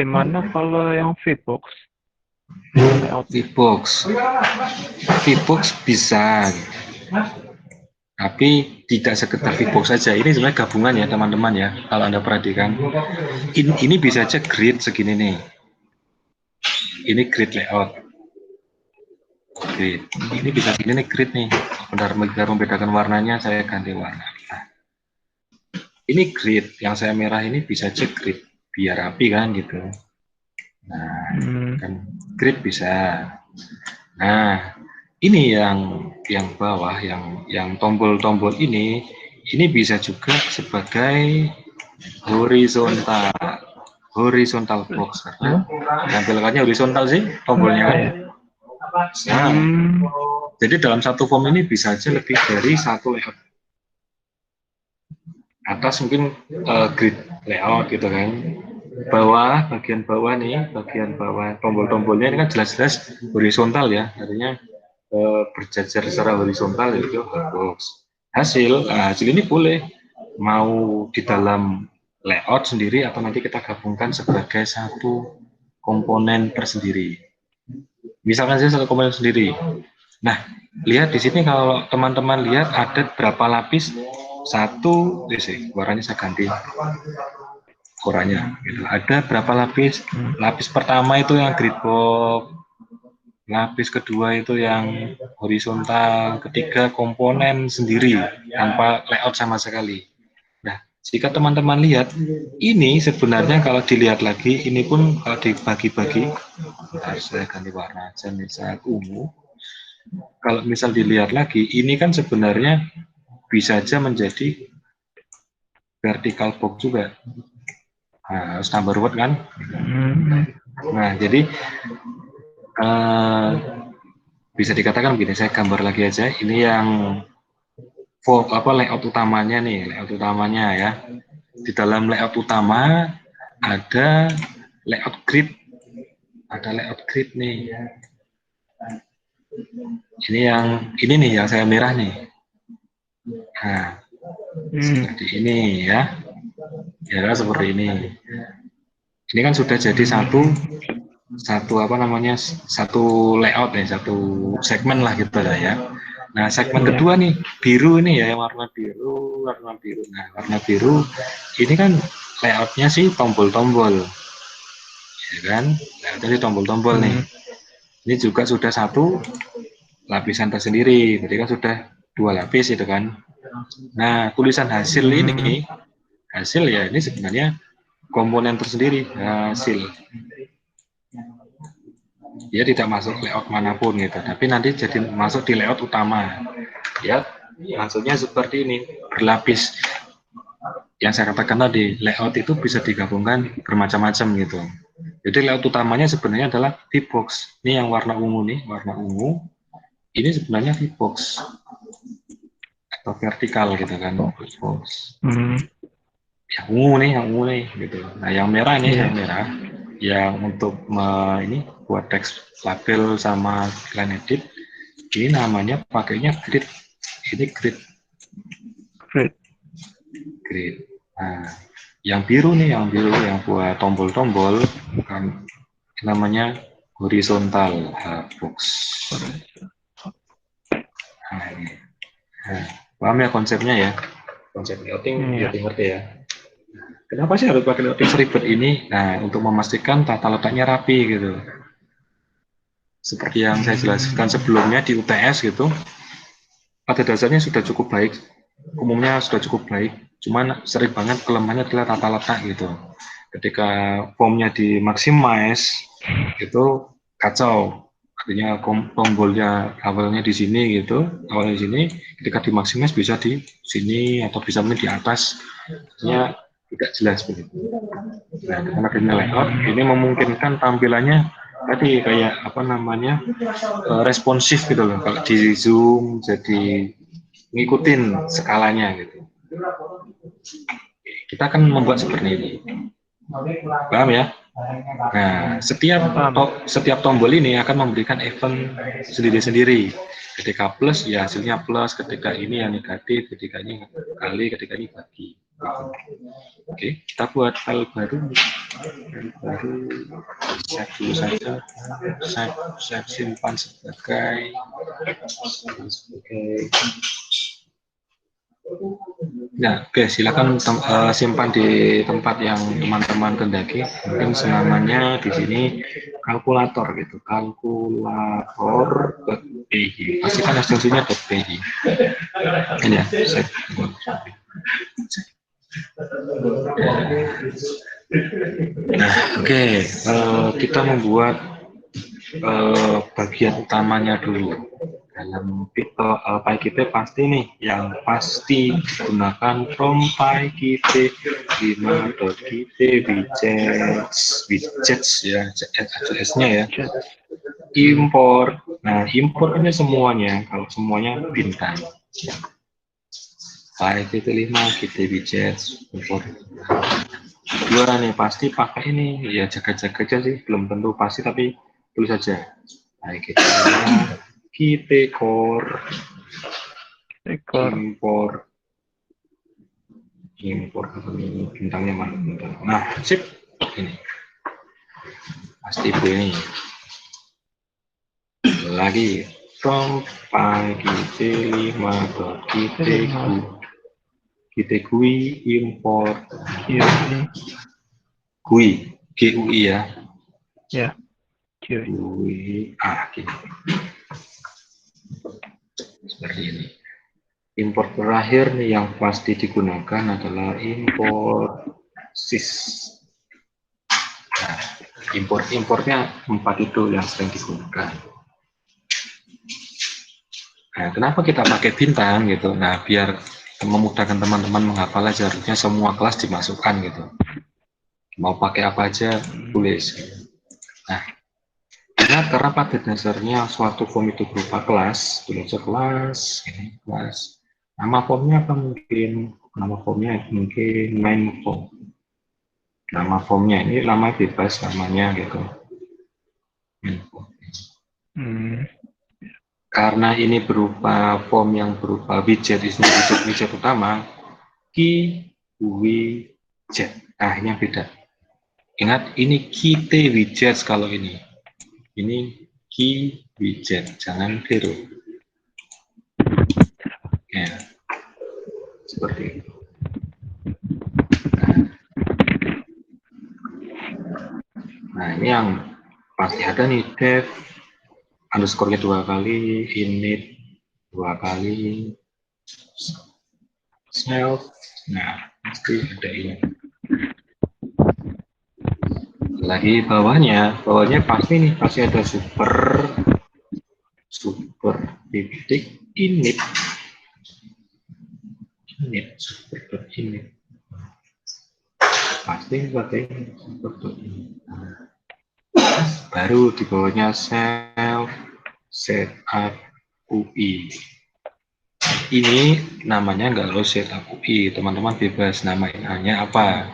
Mana kalau yang V-box? V-box bisa, tapi tidak sekedar V-box saja. Ini sebenarnya gabungan ya teman-teman ya. Kalau Anda perhatikan, ini bisa aja grid segini nih. Ini grid layout. Grid. Ini bisa segini nih grid nih. Benar, membedakan warnanya saya ganti warna. Nah, ini grid yang saya merah ini bisa aja grid biar rapi kan gitu. Nah, kan grid bisa. Nah, ini yang bawah, yang tombol-tombol ini bisa juga sebagai horizontal box karena tampilannya horizontal sih tombolnya kan. Nah, jadi dalam satu form ini bisa aja lebih dari satu layout. Atas mungkin grid layout gitu kan. bagian bawah nih, bagian bawah tombol-tombolnya ini kan jelas-jelas horizontal ya, artinya berjajar secara horizontal itu box. Hasil ini boleh mau di dalam layout sendiri atau nanti kita gabungkan sebagai satu komponen tersendiri. Misalkan saya satu komponen sendiri. Nah, lihat di sini kalau teman-teman lihat ada berapa lapis? Satu, warnanya saya ganti warnanya. Gitu. Ada berapa lapis? Lapis pertama itu yang grid box, lapis kedua itu yang horizontal, ketiga komponen sendiri tanpa layout sama sekali. Nah, jika teman-teman lihat, ini sebenarnya kalau dilihat lagi, ini pun kalau dibagi-bagi, saya ganti warna aja misal ungu. Kalau misal dilihat lagi, ini kan sebenarnya bisa saja menjadi vertical box juga. Nah, harus tambah ruwet kan? Nah, jadi bisa dikatakan begini, saya gambar lagi aja. Ini yang layout utamanya nih, layout utamanya ya. Di dalam layout utama ada layout grid, nih. Ini nih yang saya merah nih. Nah, seperti ini ya. Ya seperti ini. Ini kan sudah jadi satu layout nih, satu segmen lah gitu lah ya. Nah, segmen kedua nih, biru ini ya, warna biru. Nah, warna biru ini kan layoutnya sih tombol-tombol. Ya kan? Layoutnya sih tombol-tombol nih. Ini juga sudah satu lapisan tersendiri. Jadi kan sudah dua lapis itu kan. Nah, tulisan hasil ini, ya ini sebenarnya komponen tersendiri, hasil. Dia tidak masuk layout manapun gitu, tapi nanti jadi masuk di layout utama. Ya, maksudnya seperti ini, berlapis. Yang saya katakan tadi, layout itu bisa digabungkan bermacam-macam gitu. Jadi layout utamanya sebenarnya adalah V-box. Ini yang warna ungu nih, warna ungu. Ini sebenarnya V-box atau vertikal gitu kan, V-box. Yang ungu nih gitu. Nah, yang merah nih, yang merah yang untuk ini buat teks label sama line edit, ini namanya pakainya grid. Ini grid. Nah, yang biru nih, yang buat tombol-tombol kan namanya horizontal box. Nah, paham ya konsepnya ya? Konsep layouting ngerti ya. Kenapa sih harus pakai layouting seribet ini? Nah, untuk memastikan tata letaknya rapi gitu. Seperti yang saya jelaskan sebelumnya di UTS gitu, pada dasarnya sudah cukup baik, umumnya sudah cukup baik. Cuman sering banget kelemahannya adalah tata letak gitu. Ketika formnya di maximize itu kacau. Artinya tombolnya awalnya di sini gitu, awalnya di sini, ketika di maximize bisa di sini atau bisa di atas. Artinya tidak jelas begitu. Nah, karena adanya layout ini memungkinkan tampilannya tadi kayak responsif gitu loh. Kalau di zoom jadi ngikutin skalanya gitu. Kita akan membuat seperti ini. Paham ya? Nah, setiap tombol ini akan memberikan event sendiri-sendiri. Ketika plus ya hasilnya plus, ketika ini yang negatif, ketika ini kali, ketika ini bagi. Oke, kita buat file baru. Save dulu saja. Save simpan sebagai Nah, oke, silakan simpan di tempat yang teman-teman kehendaki. Mungkin namanya di sini kalkulator gitu, kalkulator.py. Pastikan ekstensinya .py. Ini ya, save. Nah, oke, kita membuat bagian utamanya dulu. Dalam PyKit pasti nih, yang pasti digunakan from PyKit 5.kit widgets ya, JS-nya ya. Import. Nah, import ini semuanya, kalau semuanya bintang. PyKit 5 kit widgets import. juara nih pasti pakai ini, ya jaga-jaga aja sih, belum tentu pasti tapi tulis saja. Nah, kita core Ekor. impor ini bintangnya mana bintang. Nah, sip ini pasti ibu ini lagi from pagi C5 kita gui import GUI ya. Ya. GUI gini. Seperti ini. Import terakhir nih yang pasti digunakan adalah import sys. Nah, importnya 4 itu yang sering digunakan. Nah, kenapa kita pakai bintang gitu? Nah, biar memudahkan teman-teman menghafal aja, harusnya semua kelas dimasukkan gitu. Mau pakai apa aja tulis. Nah, karena pada dasarnya suatu form itu berupa kelas, tulis kelas, ini kelas. Nama formnya apa mungkin? Nama formnya mungkin main form. Nama formnya ini nama bebas namanya gitu. Main form. Karena ini berupa form yang berupa widget, widget utama, key widget. Nah, ini yang beda. Ingat, ini key widget kalau ini. Ini key widget, jangan tiru. Ya, seperti itu. Nah, ini yang pasti ada nih, dev underscore-nya 2 kali, init 2 kali, self. Nah, pasti ada ini. Lagi bawahnya pasti nih, pasti ada super titik init super init pasti pakai super init. Baru di bawahnya self setup UI. Ini namanya nggak harus setup UI, teman-teman bebas namainnya apa.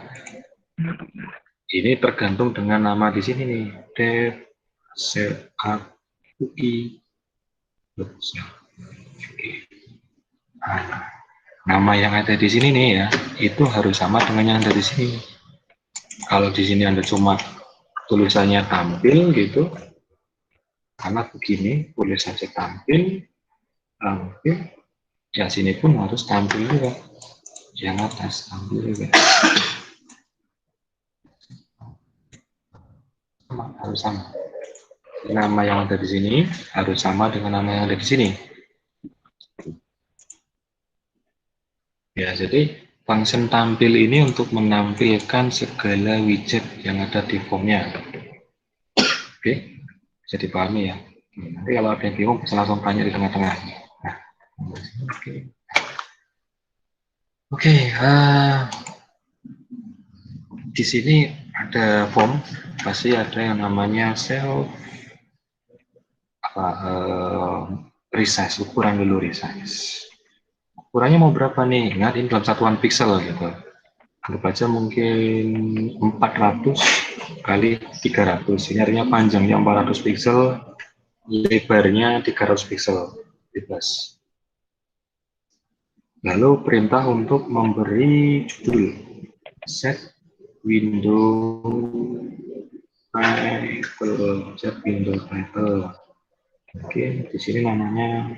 Ini tergantung dengan nama di sini nih, dev setup UI. Nah, nama yang ada di sini nih ya, itu harus sama dengan yang ada di sini. Kalau di sini Anda cuma tulisannya tampil gitu, karena begini, boleh saja tampil, ya sini pun harus tampil juga. Yang atas tampil juga. Harus sama. Nama yang ada di sini harus sama dengan nama yang ada di sini. Ya, jadi function tampil ini untuk menampilkan segala widget yang ada di formnya. Oke, bisa dipahami ya. Nanti kalau ada yang bingung bisa langsung tanya di tengah-tengah. Nah, oke, di sini ada form, pasti ada yang namanya self resize, ukuran dulu resize. Ukurannya mau berapa nih? Ingat ini dalam satuan pixel gitu. Anggap aja mungkin 400 kali 300. Ini artinya panjangnya 400 pixel, lebarnya 300 pixel. Bebas. Lalu perintah untuk memberi judul set window title. Oke, di sini namanya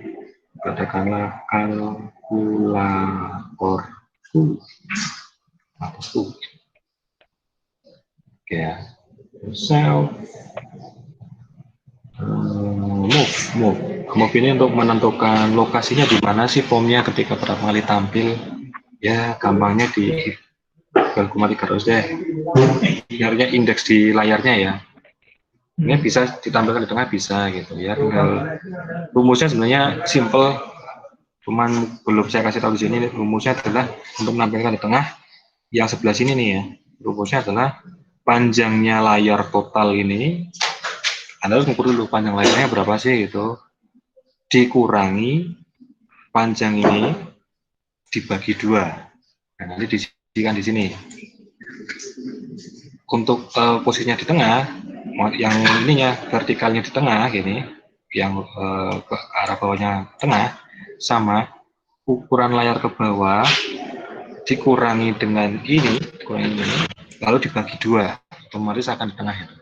katakanlah kalkulator atau ya, self move ini untuk menentukan lokasinya di mana sih formnya ketika pertama kali tampil. Ya, gampangnya di Google 300 deh. Biarnya indeks di layarnya ya. Ini bisa ditampilkan di tengah bisa gitu ya. Tinggal rumusnya sebenarnya simple, cuman belum saya kasih tahu di sini. Rumusnya adalah untuk menampilkan di tengah yang sebelah sini nih ya. Rumusnya adalah panjangnya layar total ini, Anda harus mengukur dulu panjang layarnya berapa sih gitu, dikurangi panjang ini dibagi 2. Nah, nanti disisikan di sini. untuk posisinya di tengah, yang ininya vertikalnya di tengah gini, yang ke arah bawahnya tengah, sama ukuran layar ke bawah dikurangi dengan ini, lalu dibagi 2, otomatis akan di tengah itu.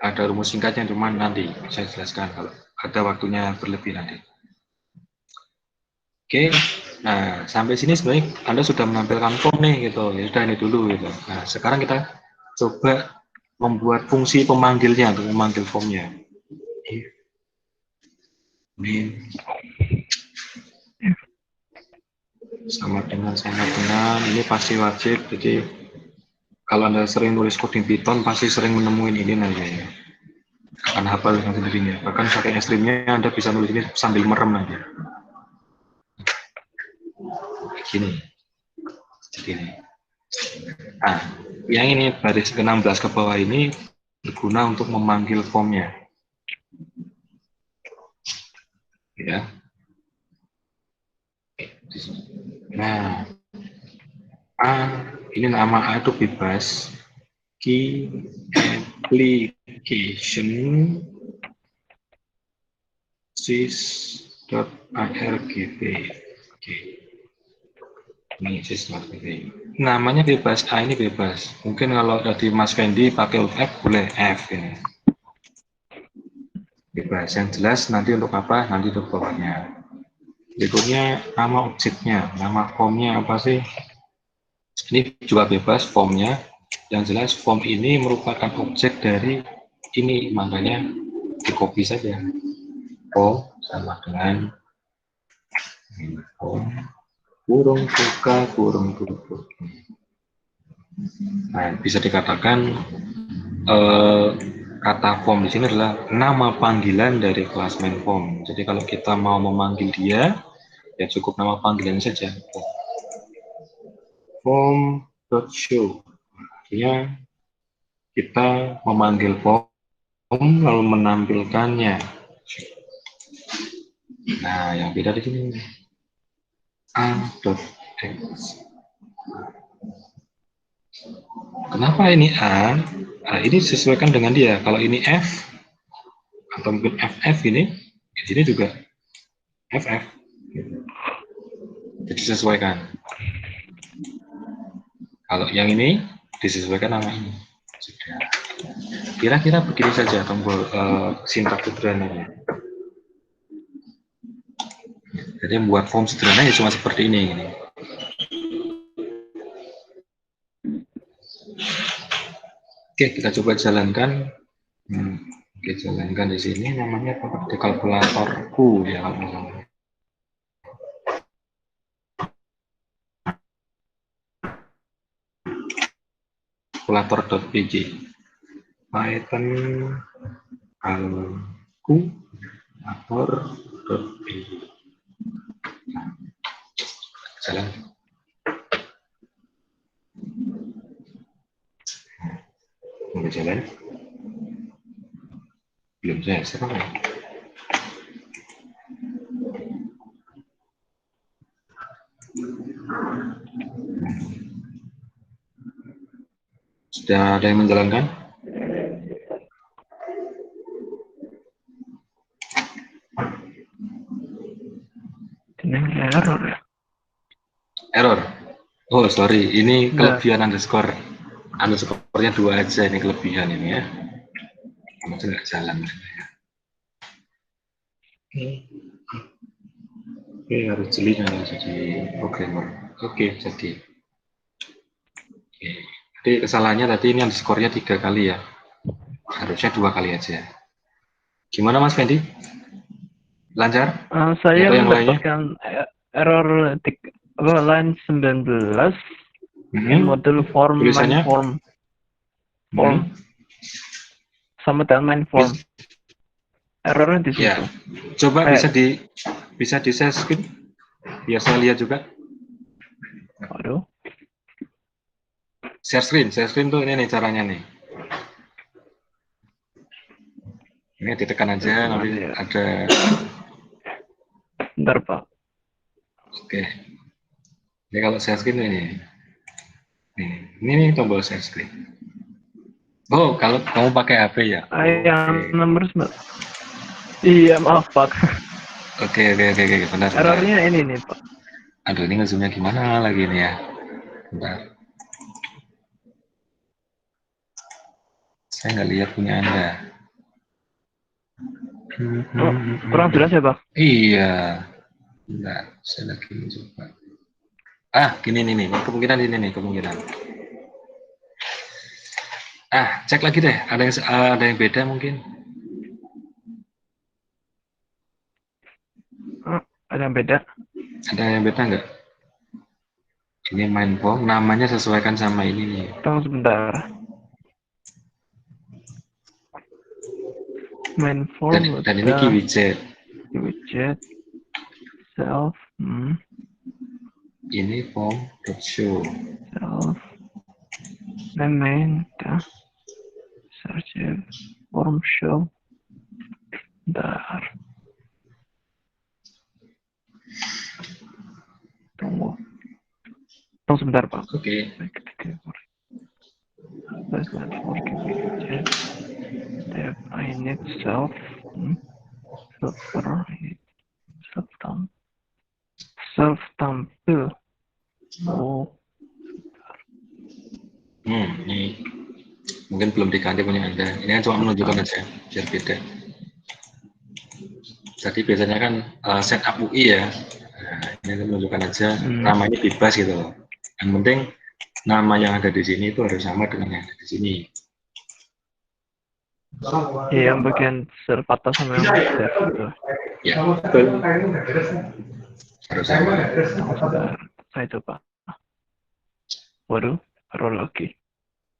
Ada rumus singkatnya, cuman nanti saya jelaskan kalau ada waktunya berlebih nanti. Oke, nah sampai sini sebenarnya Anda sudah menampilkan form nih gitu, ya sudah ini dulu gitu. Nah sekarang kita coba membuat fungsi pemanggilnya untuk memanggil formnya. Ini sama dengan ini pasti wajib. Jadi kalau Anda sering nulis coding Python pasti sering menemuin ini nanti ya. Akan hafal dengan sendirinya. Bahkan pakai ekstrimnya Anda bisa nulis ini sambil merem aja. Gini. Seperti ini. Nah, yang ini baris ke-16 ke bawah ini berguna untuk memanggil formnya. Ya. Nah, ini nama A itu bebas. Key application sys.argv. Oke. Ini sys.argv. Namanya bebas, A ini bebas. Mungkin kalau dari Mas Fendi pakai huruf F boleh F ini. Bebas. Yang jelas nanti untuk apa? Nanti untuk bawahnya. Berikutnya nama objeknya, nama formnya apa sih? Ini juga bebas formnya. Yang jelas form ini merupakan objek dari ini, makanya di copy saja. Form sama dengan form kurung buka kurung tutup. Nah, bisa dikatakan kata form di sini adalah nama panggilan dari kelas main form. Jadi kalau kita mau memanggil dia, ya cukup nama panggilan saja. Form.show. Artinya kita memanggil form lalu menampilkannya. Nah, yang beda di sini A.text. Kenapa ini A? Nah, ini sesuaikan dengan dia. Kalau ini F atau mungkin FF ini, di sini juga FF. Jadi sesuaikan. Kalau yang ini disesuaikan nama ini. Sudah. Kira-kira begini saja tombol sintaks sederhananya. Jadi membuat form sederhana ya cuma seperti ini. Oke, kita coba jalankan. Oke, jalankan di sini namanya di kalkulatorku ya kalau misalnya. Kalkulator.pg Python kalkulator.pg jalan. Mau jalan? Belum saya sekarang. Sudah ada yang menjalankan? Ini error ya? Error. Oh sorry, ini kelebihan underscore. Underscore-nya 2 aja, ini kelebihan ini ya. Kamu tuh nggak jalan. Oke, harus jeli harus jadi programmer. Oke, jadi. Oke. Jadi kesalahannya tadi ini underscore-nya 3 kali ya. Harusnya 2 kali aja. Gimana Mas Fendi? Lancar? Saya atau yang lainnya? mendapatkan error line 19 in model form Tulisannya? main form sama dengan main form. Errornya di situ. Ya. Coba bisa di share screen biar saya lihat juga. Aduh. Share screen tuh ini nih caranya nih. Ini ditekan aja nanti ada. Bentar Pak. Oke. Ini kalau share screen ini. Ini tombol share screen. Oh, kalau kamu pakai HP ya? Yang nomor 9. Iya, maaf Pak. Oke, bentar. Errornya ini nih Pak. Aduh, ini ngezoomnya gimana lagi nih ya? Bentar. Saya nggak lihat punya Anda. Oh, kurang jelas ya Pak? Iya. Bentar, saya lagi mencoba. Gini nih, kemungkinan ini nih, kemungkinan. Cek lagi deh, ada yang beda mungkin. Ada yang beda? Ada yang beda nggak? Ini main form, namanya sesuaikan sama ini nih. Tunggu sebentar. Main form Dan ini key widget. Widget. Self. Ini form.show. Self. Main. Search form show. Bentar. Tunggu sebentar Pak. Oke. I need self. Self tampil. Oh. Ini mungkin belum diganti punya Anda. Ini kan cuma menunjukkan aja, biar beda. Jadi biasanya kan setup UI ya. Nah, ini menunjukkan aja namanya bebas gitu loh. Yang penting nama yang ada di sini itu harus sama dengan yang ada di sini. Iya, yang bagian self atas sama yang self itu. Ya, betul. Harus sama. Saya coba. Waduh, error lagi.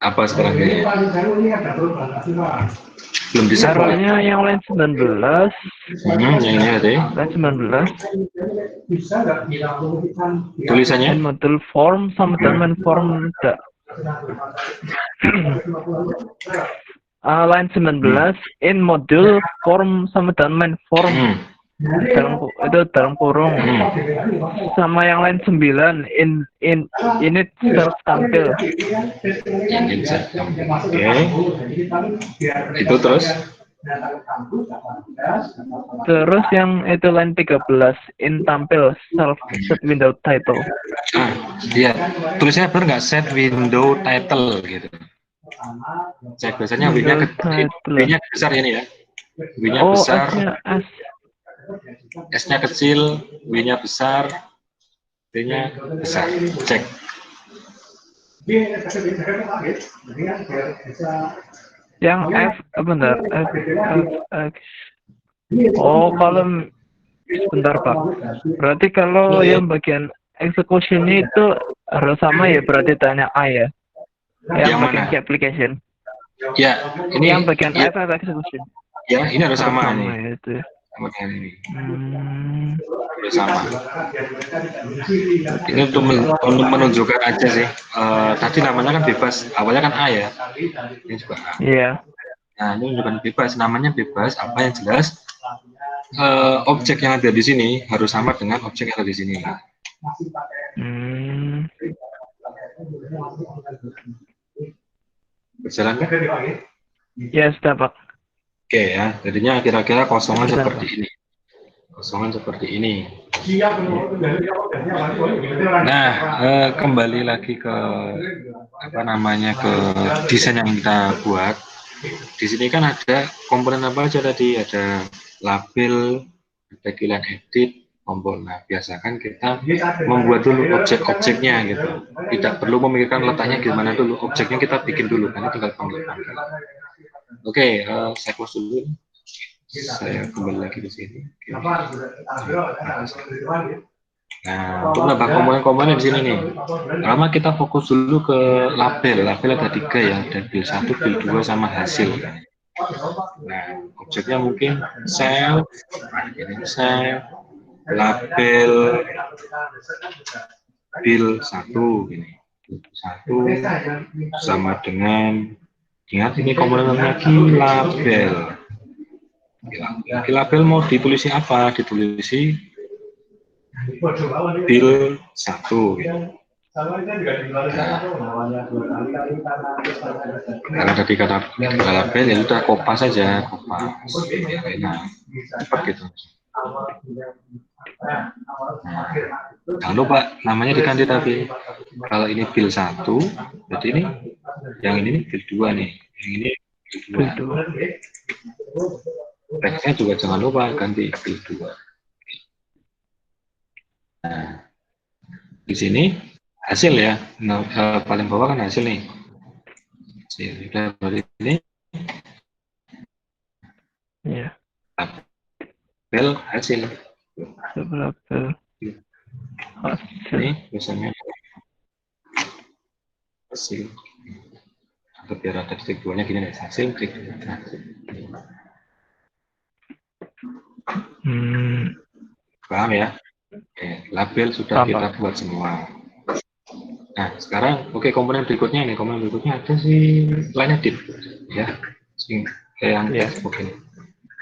Apa sekarang ini? Belum bisa. Errornya yang line 19. Yang ini ada. Line 19. Tulisannya? In model form sama dengan form enggak. Line 19 in module form sama dengan form. Dalam kurung sama yang lain 9 init self tampil. Oke. Itu terus yang itu line 13 in tampil self set window title. Iya, tulisnya benar nggak set window title gitu. Cek biasanya W-nya besar ini ya. W-nya besar. S-nya kecil, W-nya besar, T-nya besar. Cek. Yang F, bentar, F, X. Oh, kalau sebentar Pak. Berarti kalau yang bagian execution itu harus sama ya, berarti tanya A ya. Yang bagian key application. Ya, ini yang bagian F execution. Ya, ini harus sama nih. Itu ya. Sama dengan ini. Sama. Ini untuk menunjukkan aja sih. Tadi namanya kan bebas. Awalnya kan A ya. Ini juga A. Iya. Nah, ini menunjukkan bebas. Namanya bebas. Apa yang jelas? Objek yang ada di sini harus sama dengan objek yang ada di sini. Berjalan kan? Ya, sudah Pak. Oke ya, jadinya kira-kira kosongan seperti ini. Kosongan seperti ini. Nah, kembali lagi ke ke desain yang kita buat. Di sini kan ada komponen apa aja tadi? Ada label, ada pilihan edit, tombol. Nah, biasakan kita membuat dulu objek-objeknya gitu. Tidak perlu memikirkan letaknya gimana dulu. Objeknya kita bikin dulu, karena tinggal panggil-panggil. Oke, saya close dulu. Saya kembali lagi di sini. Nah, untuk nambah komponen-komponen di sini nih. Pertama kita fokus dulu ke label. Label ada 3 ya, ada build 1, build 2 sama hasil. Nah, objeknya mungkin self, ini self, label, build 1 ini. 1 sama dengan, ingat ini komponen lagi label. Label mau ditulisi apa? Ditulisi build 1 gitu. Kalau ada di kata label ya sudah kopas saja, kopas. Nah, cepat gitu. Nah, jangan lupa namanya diganti tapi kalau ini bil 1, berarti ini yang ini bil 2 nih, yang ini bil 2. Teksnya juga jangan lupa ganti bil 2. Nah, di sini hasil ya, nah, paling bawah kan hasil nih. Hasil dari ini Ya. tabel hasil. Label hasil. Ini biasanya hasil. Atau biar ada titik 2-nya gini nih, hasil titik 2. Paham ya? Oke, label sudah Paham, kita buat semua. Nah, sekarang oke, komponen berikutnya nih. Komponen berikutnya ada si line edit ya. Kayak yang textbook ini.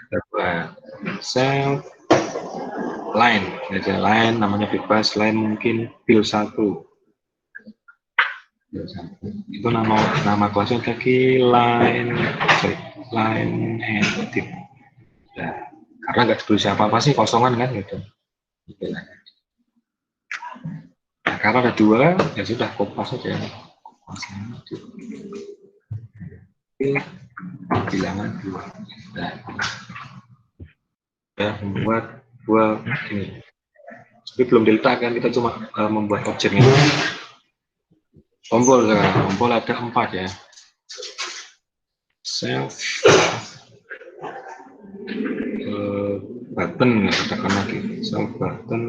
Kita buat self line. Aja line namanya bebas, line mungkin bil 1. Itu nama kelasnya lagi line edit. Nah, karena nggak ditulis apa-apa sih, kosongan kan gitu. Nah, karena ada 2, ya sudah kopas saja. Bilangan 2. Nah, ya membuat 2 ini. Tapi belum diletakkan, kita cuma membuat objeknya. Tombol sekarang, tombol ada 4 ya. Self button, katakan lagi self button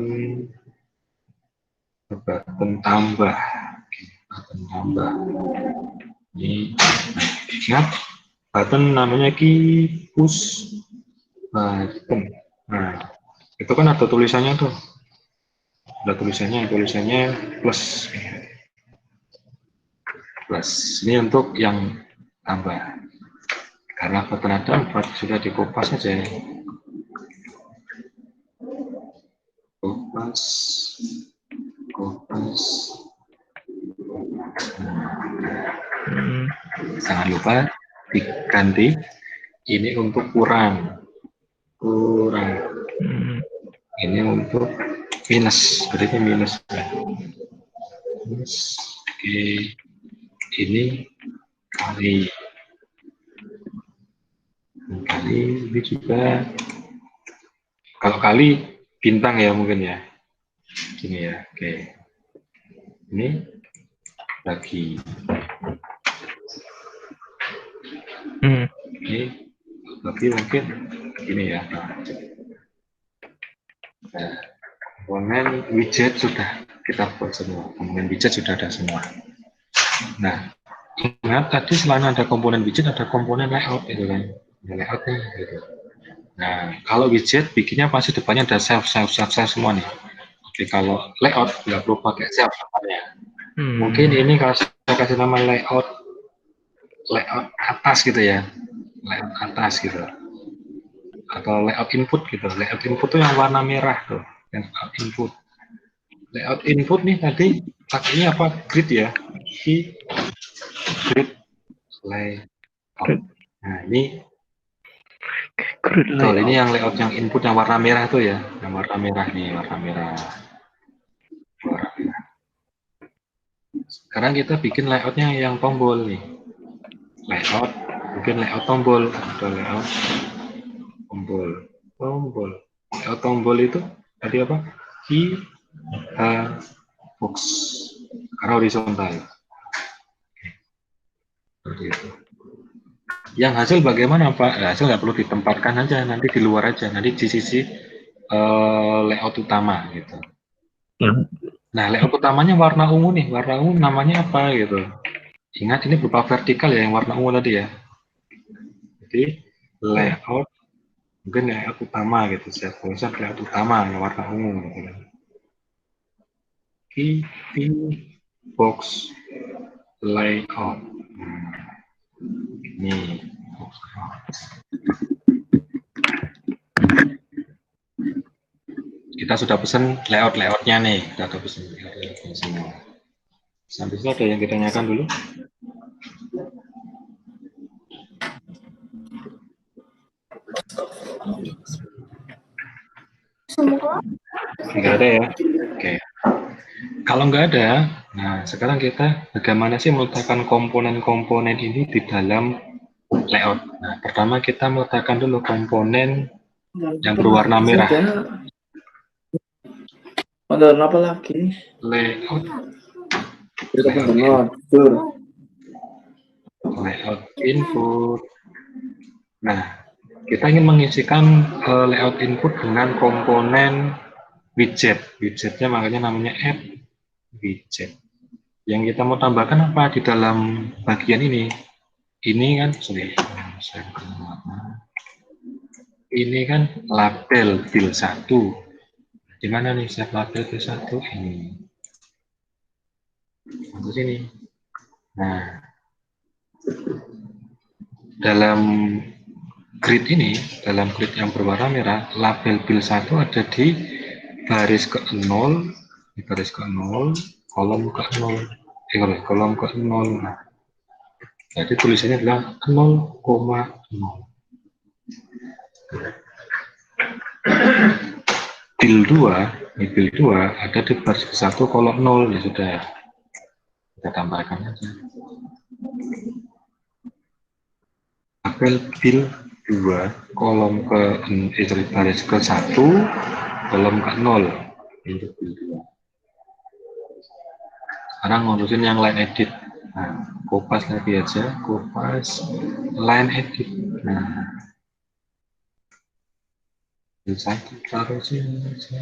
tambah, ini ingat button namanya push button. Nah, itu kan ada tulisannya tuh, ada tulisannya plus. Ini untuk yang tambah, karena button ada 4 sudah dikopas saja. Kopas. Jangan lupa diganti ini untuk kurang. Ini untuk minus, berarti minus. Oke, ini kali ini juga, kalau kali bintang ya mungkin ya, gini ya. Oke, ini bagi ini bagi mungkin gini ya. Nah, komponen widget sudah kita buat semua, komponen widget sudah ada semua. Nah, ingat tadi selain ada komponen widget ada komponen layout itu kan, layoutnya gitu. Nah, kalau widget bikinnya pasti depannya ada self semua nih. Oke, kalau layout nggak perlu pakai self depannya. Mungkin ini kalau saya kasih nama layout atas gitu ya, layout atas gitu, atau layout input gitu. Layout input tuh yang warna merah tuh, yang input. Layout input nih tadi pakainya apa? Grid ya, grid layout. Nah, ini betul, ini yang layout yang input yang warna merah tuh ya, yang warna merah nih, warna merah. Sekarang kita bikin layoutnya yang tombol nih, bikin layout tombol. Ada layout tombol. Layout tombol itu tadi apa? Box, karena horizontal. Seperti itu. Yang hasil bagaimana Pak? Hasil nggak perlu ditempatkan aja, nanti di luar aja, nanti di sisi layout utama gitu. Nah, layout utamanya warna ungu nih, warna ungu namanya apa gitu. Ingat ini berupa vertikal ya, yang warna ungu tadi ya. Jadi layout, mungkin layout utama gitu, saya tuliskan layout utama yang warna ungu gitu kan. Box layout. Ini kita sudah pesan layoutnya nih, kita sudah pesan layoutnya semua. Sampai sini ada yang ditanyakan dulu? Nggak ada ya? Oke. Kalau nggak ada, nah sekarang kita bagaimana sih meletakkan komponen-komponen ini di dalam layout. Nah, pertama kita meletakkan dulu komponen yang berwarna merah. Modal apa lagi? Layout input. Nah, kita ingin mengisikan layout input dengan komponen widget. Widgetnya makanya namanya add widget. Yang kita mau tambahkan apa di dalam bagian ini? Ini kan, ini kan label bil 1. Di mana nih saya label bil 1? Ini. Di sini. Nah, dalam grid ini, dalam grid yang berwarna merah, label bil 1 ada di baris ke-0, di baris ke-0, kolom ke-0, kolom ke-0. Nah, jadi tulisannya adalah 0,0. Bil 2, ini bil 2 ada di baris ke-1 kolom 0, ya sudah. Kita tambahkan aja. Label bil 2 kolom ke baris ke-1 kolom ke-0 untuk bil 2. Sekarang ngurusin yang line edit. Nah, kopas lagi aja, kopas line edit. Nah, bil 1 taruh sini aja.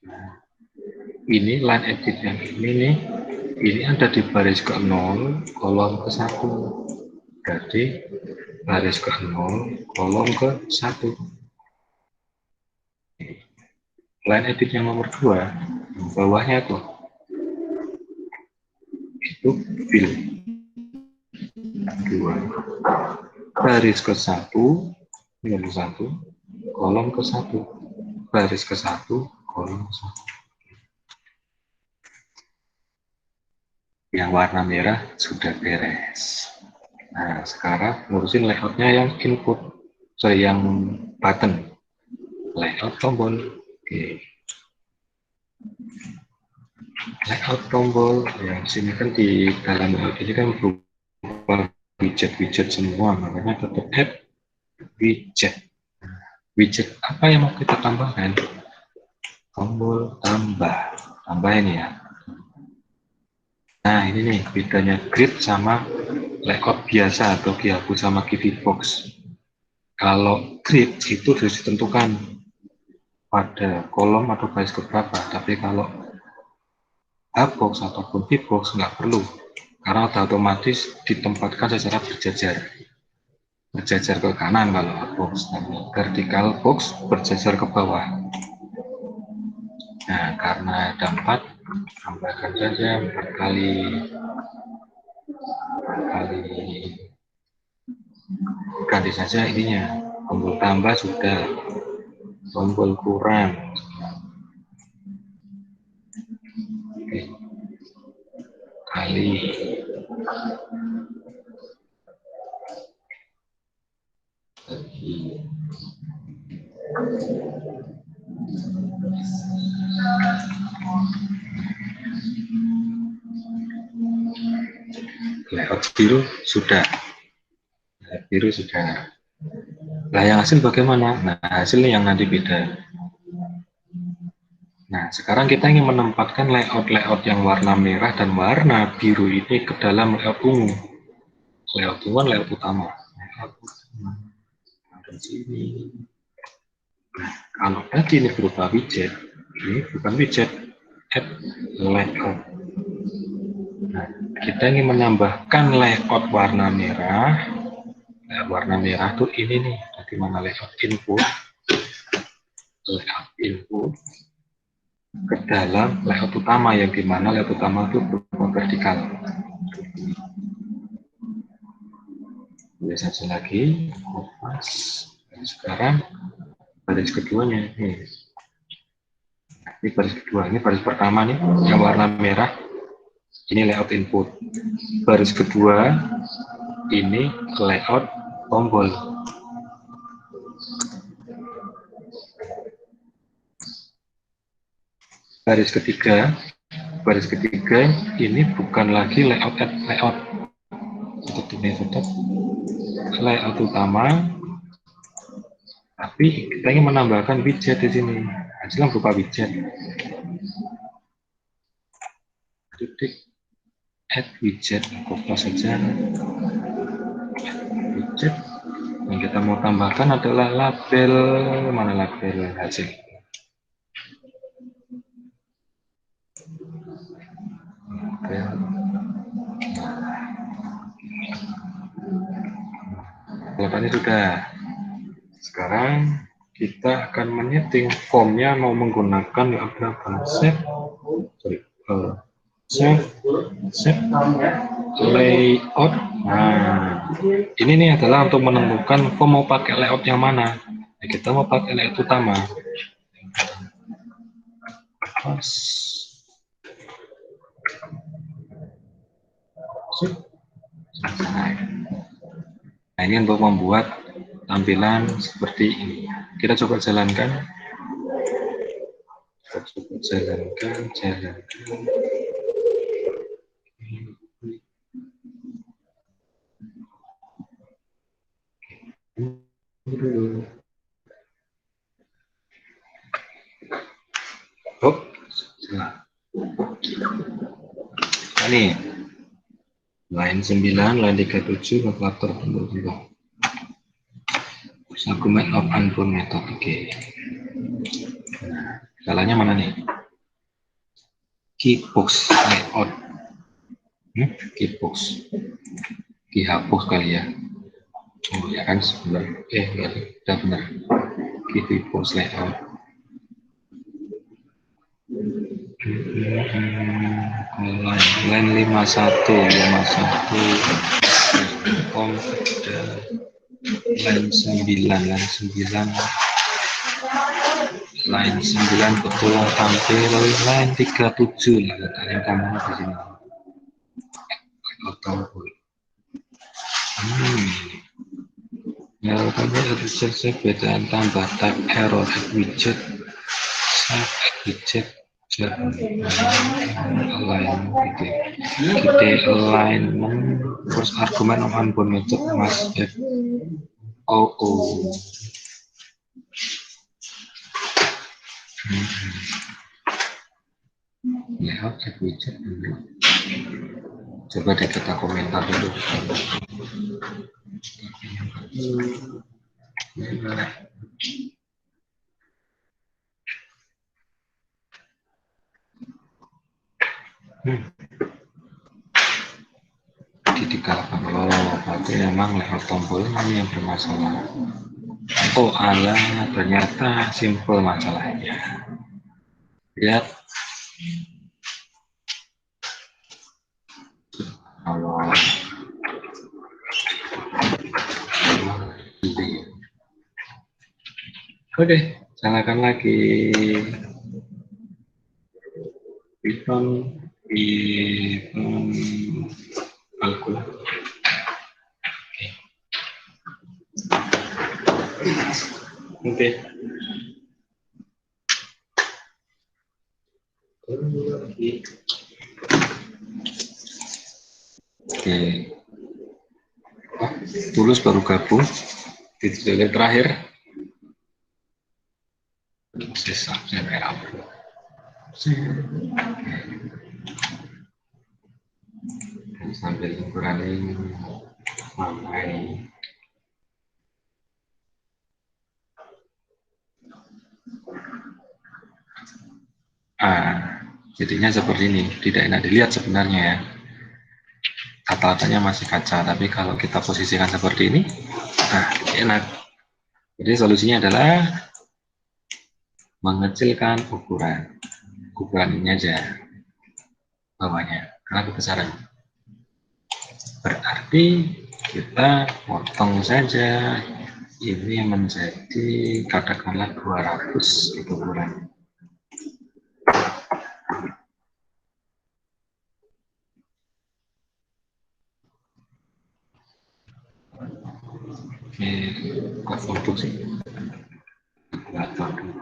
Nah, ini line edit yang ini nih, ini ada di baris ke-0 kolom ke-1. Berarti baris ke-0 kolom ke-1. Line edit yang nomor 2, bawahnya tuh itu bil 2 baris ke-1 ini 1 kolom ke-1 baris ke-1 kolom ke-1. Yang warna merah sudah beres. Nah, sekarang ngurusin layoutnya yang input, yang button, layout tombol. Oke. Layout tombol yang sini kan di dalam layout ini kan berupa widget-widget semua, makanya tetap add widget. Widget apa yang mau kita tambahkan? Tombol tambah ini ya. Nah, ini nih bedanya grid sama layout biasa atau dihapus sama key box. Kalau grid itu harus ditentukan pada kolom atau baris keberapa, tapi kalau box ataupun key box nggak perlu, karena sudah otomatis ditempatkan secara berjajar ke kanan kalau box, vertical box berjajar ke bawah. Nah, karena ada 4, tambahkan saja 4 kali ganti saja ininya, tombol tambah sudah, tombol kurang. Oke. Kali layout biru sudah. Biru sudah. Nah, yang hasil bagaimana? Nah, hasilnya yang nanti beda. Nah, sekarang kita ingin menempatkan layout yang warna merah dan warna biru ini ke dalam layout ungu. Layout ungu, layout utama. Di sini. Nah, kalau tadi ini berupa widget, ini bukan widget, add layout. Nah, kita ingin menambahkan layout warna merah. Nah, warna merah tuh ini nih, di mana layout input ke dalam layout utama, yang dimana layout utama itu berupa vertikal. Biasa saja lagi, kopas. Sekarang baris keduanya nih. Ini baris kedua, ini baris pertama nih yang warna merah. Ini layout input. Baris kedua, ini layout tombol. Baris ketiga ini bukan lagi layout tetap layout utama, tapi kita ingin menambahkan widget di sini. Hasilnya berupa widget. Titik add widget, copy saja widget. Yang kita mau tambahkan adalah label, mana label hasil. Labelnya sudah. Sekarang kita akan menyeting formnya mau menggunakan save layout. Nah, ini nih adalah untuk menentukan form mau pakai layout yang mana. Nah, kita mau pakai layout utama. Nah, ini untuk membuat tampilan seperti ini. Kita coba jalankan. Jalankan. Ini line 9, line 37, kalkulator bentuk. Argument of unbound method. Oke. Salahnya mana nih? Keybox layout. Keybox. Dihapus kali ya. Oh ya kan sebenarnya. Udah benar. Keybox layout. Line 51 line 9 betul tampil line 37 lah yang kamu di sini. Ya, kamu harus cek bedaan tambah tag error widget align gitu alignment first argument of unbound method must have layout widget dulu. Coba deh kita komentar dulu. Dikalahkan berarti memang layout tombolnya yang bermasalah. Oh alah, ternyata simple masalahnya. Lihat. Allah. Oke, nyalakan lagi. Python kalkulator. Oke. Tulus baru gabung di tutorial terakhir. Sambil mengurangi sampai jadinya seperti ini, tidak enak dilihat sebenarnya ya. Kata-katanya masih kaca, tapi kalau kita posisikan seperti ini, enak. Jadi solusinya adalah mengecilkan ukuran ini aja bawahnya, karena kebesaran. Berarti kita potong saja ini menjadi katakanlah 200 ukuran. Ini kok foto sih? Kalkulator dulu.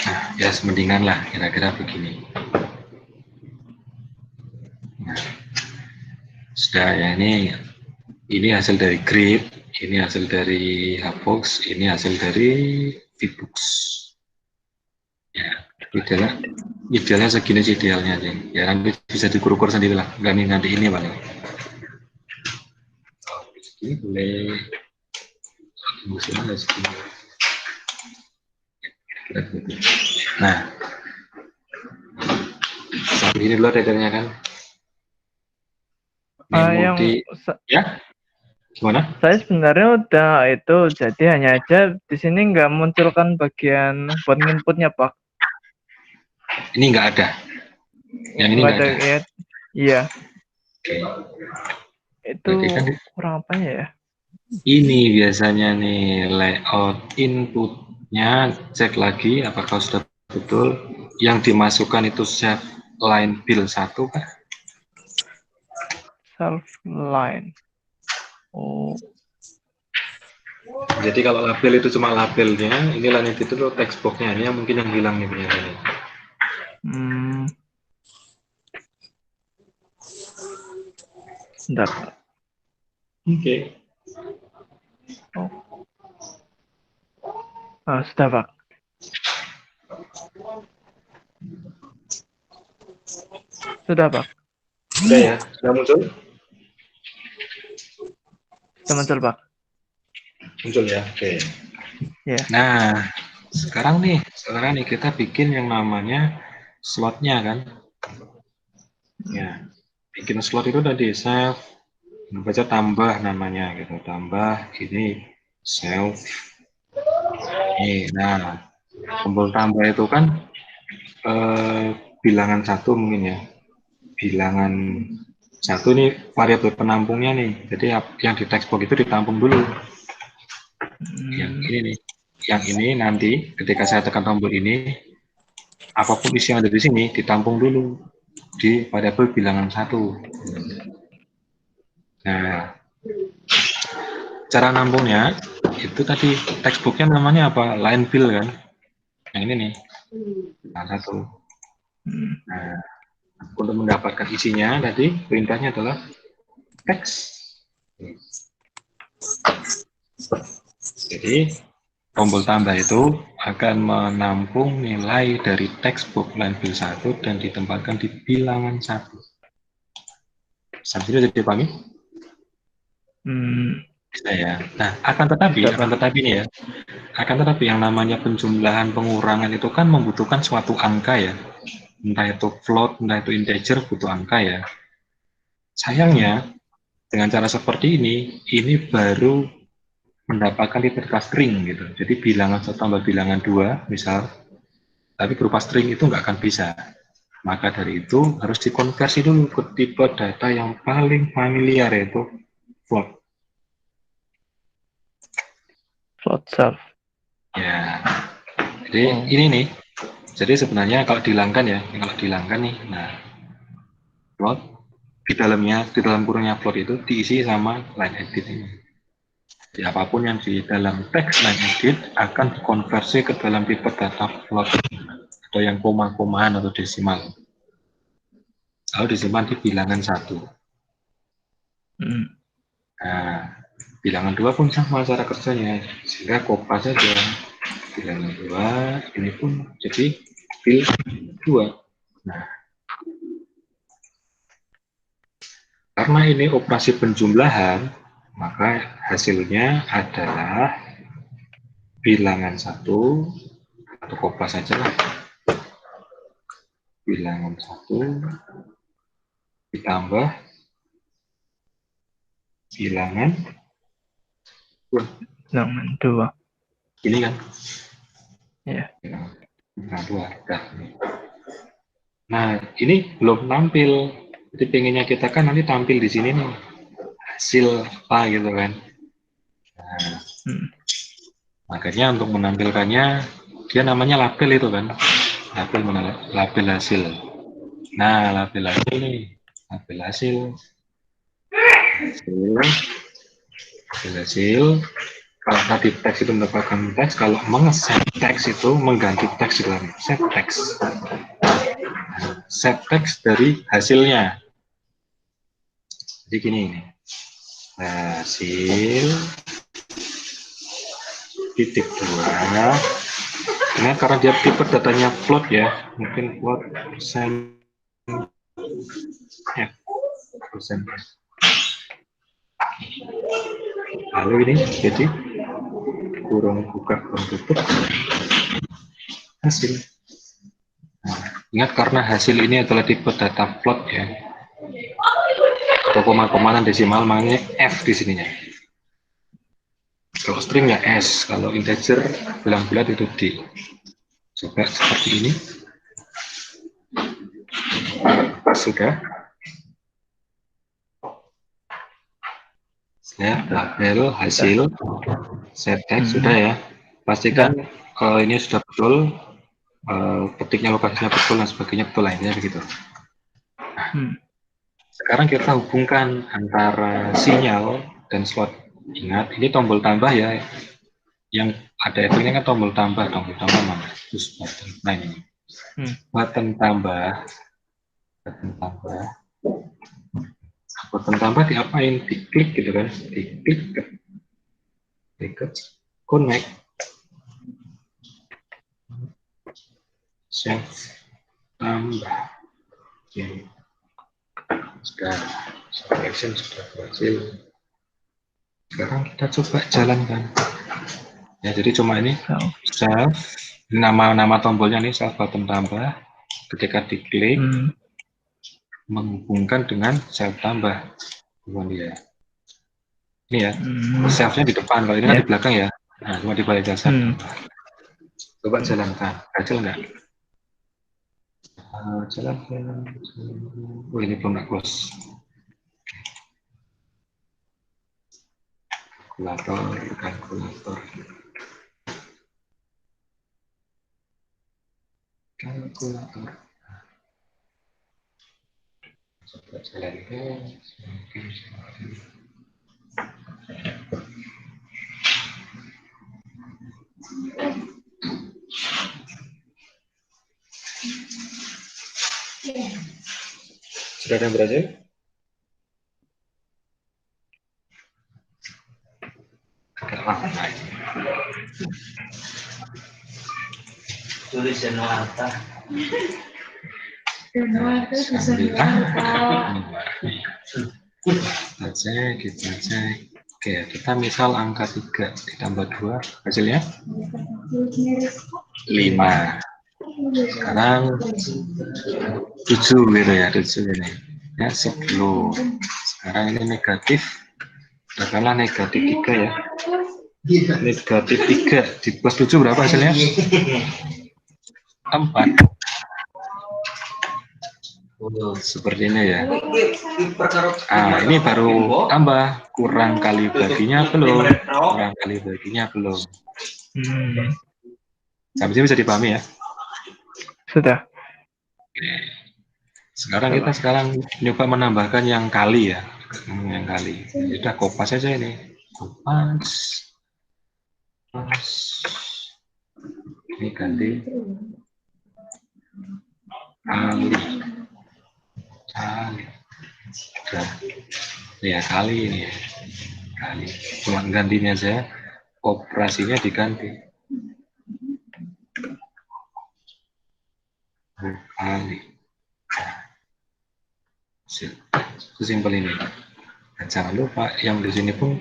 Nah, ya semendingan lah kira-kira begini. Nah, sudah ya, ini hasil dari grid, ini hasil dari Hubbox, ini hasil dari VBooks. Ya, idealnya segini sih idealnya sih. Ya nanti bisa diukur sendiri lah. Nanti ini paling. Oh, segini boleh. Musuhnya segini. Nah, saat ini dulu readernya kan. Yang ya, gimana? saya sebenarnya udah itu, jadi hanya aja di sini nggak munculkan bagian buat inputnya Pak. Ini nggak ada. Yang ini nggak ada. Ya, iya. Oke. Itu Kan, kurang apa ya? Ini biasanya nih layout inputnya, cek lagi apakah sudah betul. Yang dimasukkan itu save line bill 1 kan? Self line. Oh. Jadi kalau label itu cuma labelnya, ini line itu tuh text boxnya, ini yang mungkin yang hilang nih punya ini. Bentar. Oke. Oh, sudah Pak. Sudah Pak. Sudah ya, sudah muncul? Sudah muncul Pak. Muncul ya, oke. Ya. Nah, sekarang nih kita bikin yang namanya slotnya kan. Ya, bikin slot itu tadi save, baca tambah namanya gitu, tambah ini self. Nah, tombol tambah itu kan bilangan 1 mungkin ya. Bilangan 1 ini variabel penampungnya nih. Jadi yang di text box itu ditampung dulu. Yang ini nih. Yang ini nanti ketika saya tekan tombol ini, apapun isi yang ada di sini ditampung dulu di variabel bilangan 1. Nah, cara nampungnya itu tadi textbooknya namanya apa? Line fill kan? Yang ini nih, nah 1. Nah, untuk mendapatkan isinya tadi perintahnya adalah text. Jadi tombol tambah itu akan menampung nilai dari textbook line fill 1 dan ditempatkan di bilangan 1. Sampai sini sudah dipahami? Bisa ya. Nah, akan tetapi nih ya, akan tetapi yang namanya penjumlahan pengurangan itu kan membutuhkan suatu angka ya, entah itu float, entah itu integer, butuh angka ya. Sayangnya dengan cara seperti ini baru mendapatkan tipe string gitu. Jadi bilangan 1 tambah bilangan 2 misal, tapi berupa string itu nggak akan bisa. Maka dari itu harus dikonversi dulu ke tipe data yang paling familiar, yaitu float. Float self. Ya, jadi ini nih. Jadi sebenarnya kalau dihilangkan ya, nih, nah float di dalam kurungnya float itu diisi sama line edit ini. Jadi apapun yang di dalam teks line edit akan dikonversi ke dalam tipe data float atau yang koma-komaan atau desimal. Lalu disimpan di bilangan 1. Nah, bilangan 2 pun sama cara kerjanya, sehingga kopas saja bilangan 2 ini pun jadi bil 2. Nah, karena ini operasi penjumlahan, maka hasilnya adalah bilangan 1 atau kopas saja lah, bilangan 1 ditambah bilangan 2. Ini kan? Iya. Bilangan 2. Nah, ini belum tampil. Jadi pengennya kita kan nanti tampil di sini nih. Hasil apa gitu kan. Nah, makanya untuk menampilkannya, dia namanya label itu kan. Label hasil. Nah, label hasil nih. Label hasil. Hasil. Kalau tadi teks itu mendapatkan teks, kalau meng-save teks itu mengganti teks di dalam save teks. Save teks dari hasilnya. Jadi gini ini. Hasil titik 2. Ini karena dia tipe datanya float ya, mungkin float persen F persen. Lalu ini jadi kurung buka kurung tutup hasil. Nah, ingat karena hasil ini adalah tipe data float ya, atau koma-koma dan desimal, makanya F di sininya. Kalau string ya S, kalau integer bilang bulat itu D. Coba seperti ini. Sudah. Ya, label hasil save text sudah ya. Pastikan ini sudah betul, ketiknya lokasinya betul dan sebagainya betul lainnya begitu. Nah, sekarang kita hubungkan antara sinyal dan slot. Ingat ini tombol tambah ya. Yang ada efeknya kan tombol tambah mana? Terus button. Nah ini. Button tambah. Button tambah diapain? Diklik gitu kan? Diklik connect. Save tambah. Oke. Sudah selection sudah berhasil. Sekarang kita coba jalankan. Ya jadi cuma ini save, nama tombolnya nih save button tambah. Ketika diklik menghubungkan dengan save tambah. Kemudian ini ya, save-nya di depan, kalau ini kan di belakang ya. Nah, cuma di balik jasa. Coba jalankan, hasil enggak? Jalankan. Oh ini belum close. Kalkulator. Coba jalankan. Sudah ada yang berhasil? tulis Januarta. Kita cek. Oke, kita misal angka 3 ditambah 2, hasilnya 5. Sekarang 7 gitu ya, 7 ini. Ya, 10. Sekarang ini negatif. Katakanlah negatif 3 ya. Negatif 3 di plus 7 berapa hasilnya? 4. Seperti ini ya. Ah, ini baru tambah, kurang kali baginya belum. Sampai sini bisa dipahami ya? Sudah. Oke. Sekarang kita nyoba menambahkan yang kali ya. Yang kali. Sudah kopas aja ini. Kopas. Ini ganti kali. Ya kali ini ya. Kali. Cuma gantinya aja. Operasinya diganti. Kali. Sesimpel ini. Dan jangan lupa yang di sini pun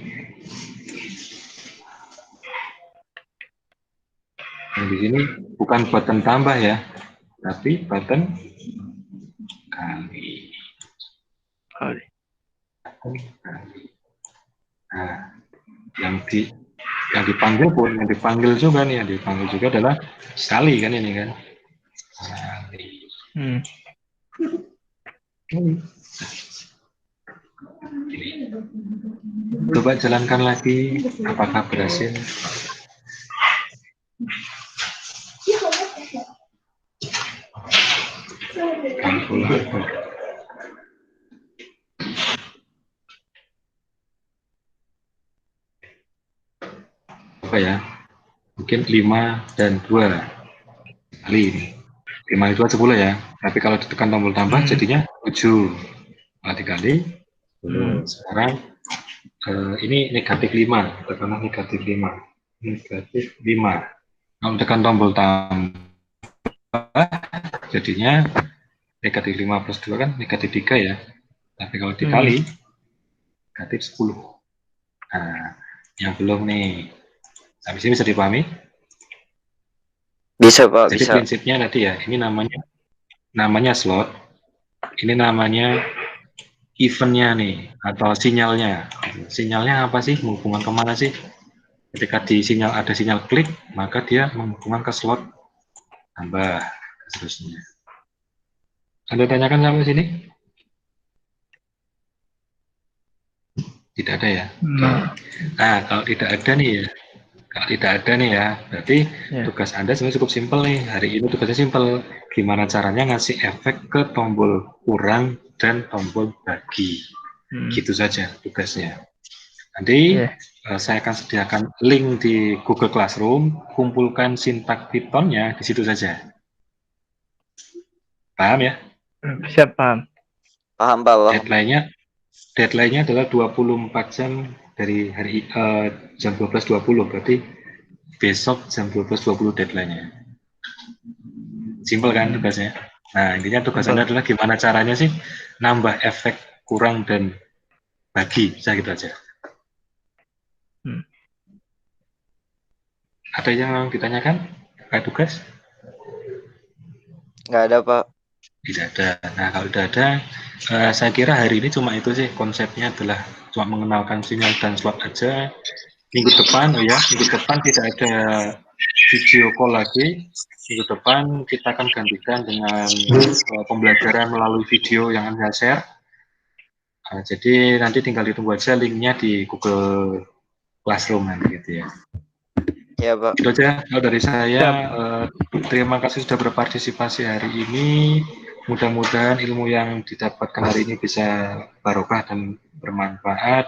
yang di sini bukan button tambah ya, tapi button kali. Nah, yang dipanggil juga nih, yang dipanggil juga adalah kali kan ini kan. Kali. Coba jalankan lagi, apakah berhasil? kalkulator. Apa ya? Mungkin 5 dan 2 kali ini. 5 itu 10 ya. Tapi kalau ditekan tombol tambah jadinya 7. Nah, dikali. Sekarang ini negatif 5. Tekanlah negatif 5. Negatif 5. Kalau tekan tombol tambah jadinya negatif 5 plus 2 kan negatif 3 ya. Tapi kalau dikali negatif 10. Nah, yang belum nih. Sampai sini bisa dipahami? Bisa Pak, Jadi bisa. prinsipnya tadi ya, ini namanya slot. Ini namanya eventnya nih, atau sinyalnya. Sinyalnya apa sih? Menghubungkan kemana sih? Ketika ada sinyal klik, maka dia menghubungkan ke slot tambah, seterusnya. Anda tanyakan sampai sini? Tidak ada ya? Nah, kalau tidak ada nih ya, berarti tugas Anda sebenarnya cukup simpel nih. Hari ini tugasnya simpel. Gimana caranya ngasih efek ke tombol kurang dan tombol bagi. Gitu saja tugasnya. Nanti saya akan sediakan link di Google Classroom, kumpulkan sintak Python-nya di situ saja. Paham ya? Siap, paham. Paham Pak. Deadline-nya adalah 24 jam dari jam 12.20, berarti besok jam 12.20 deadline-nya. Simpel kan tugasnya? Nah, intinya tugas Anda adalah gimana caranya sih nambah efek kurang dan bagi, bisa gitu aja. Ada yang ditanyakan terkait tugas? Nggak ada Pak. Tidak ada. Nah, kalau tidak ada, saya kira hari ini cuma itu sih, konsepnya adalah cuma mengenalkan sinyal dan slot aja. Minggu depan tidak ada video call lagi. Minggu depan kita akan gantikan dengan pembelajaran melalui video yang Anda share. Jadi nanti tinggal ditunggu aja linknya di Google Classroom nanti gitu ya. Ya Pak. Itu aja kalau dari saya. Terima kasih sudah berpartisipasi hari ini. Mudah-mudahan ilmu yang didapatkan hari ini bisa barokah dan bermanfaat.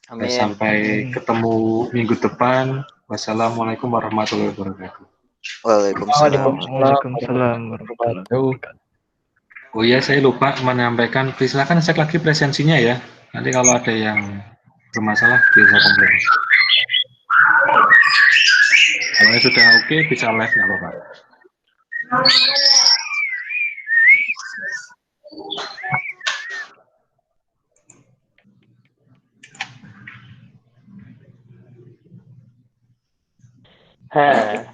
Amin. Sampai ketemu minggu depan. Wassalamualaikum warahmatullahi wabarakatuh. Waalaikumsalam. Waalaikumsalam warahmatullahi wabarakatuh. Oh iya, saya lupa menyampaikan. Silakan cek lagi presensinya ya. Nanti kalau ada yang bermasalah bisa komplain. Kalau sudah oke, bisa live nggak apa-apa. Heh.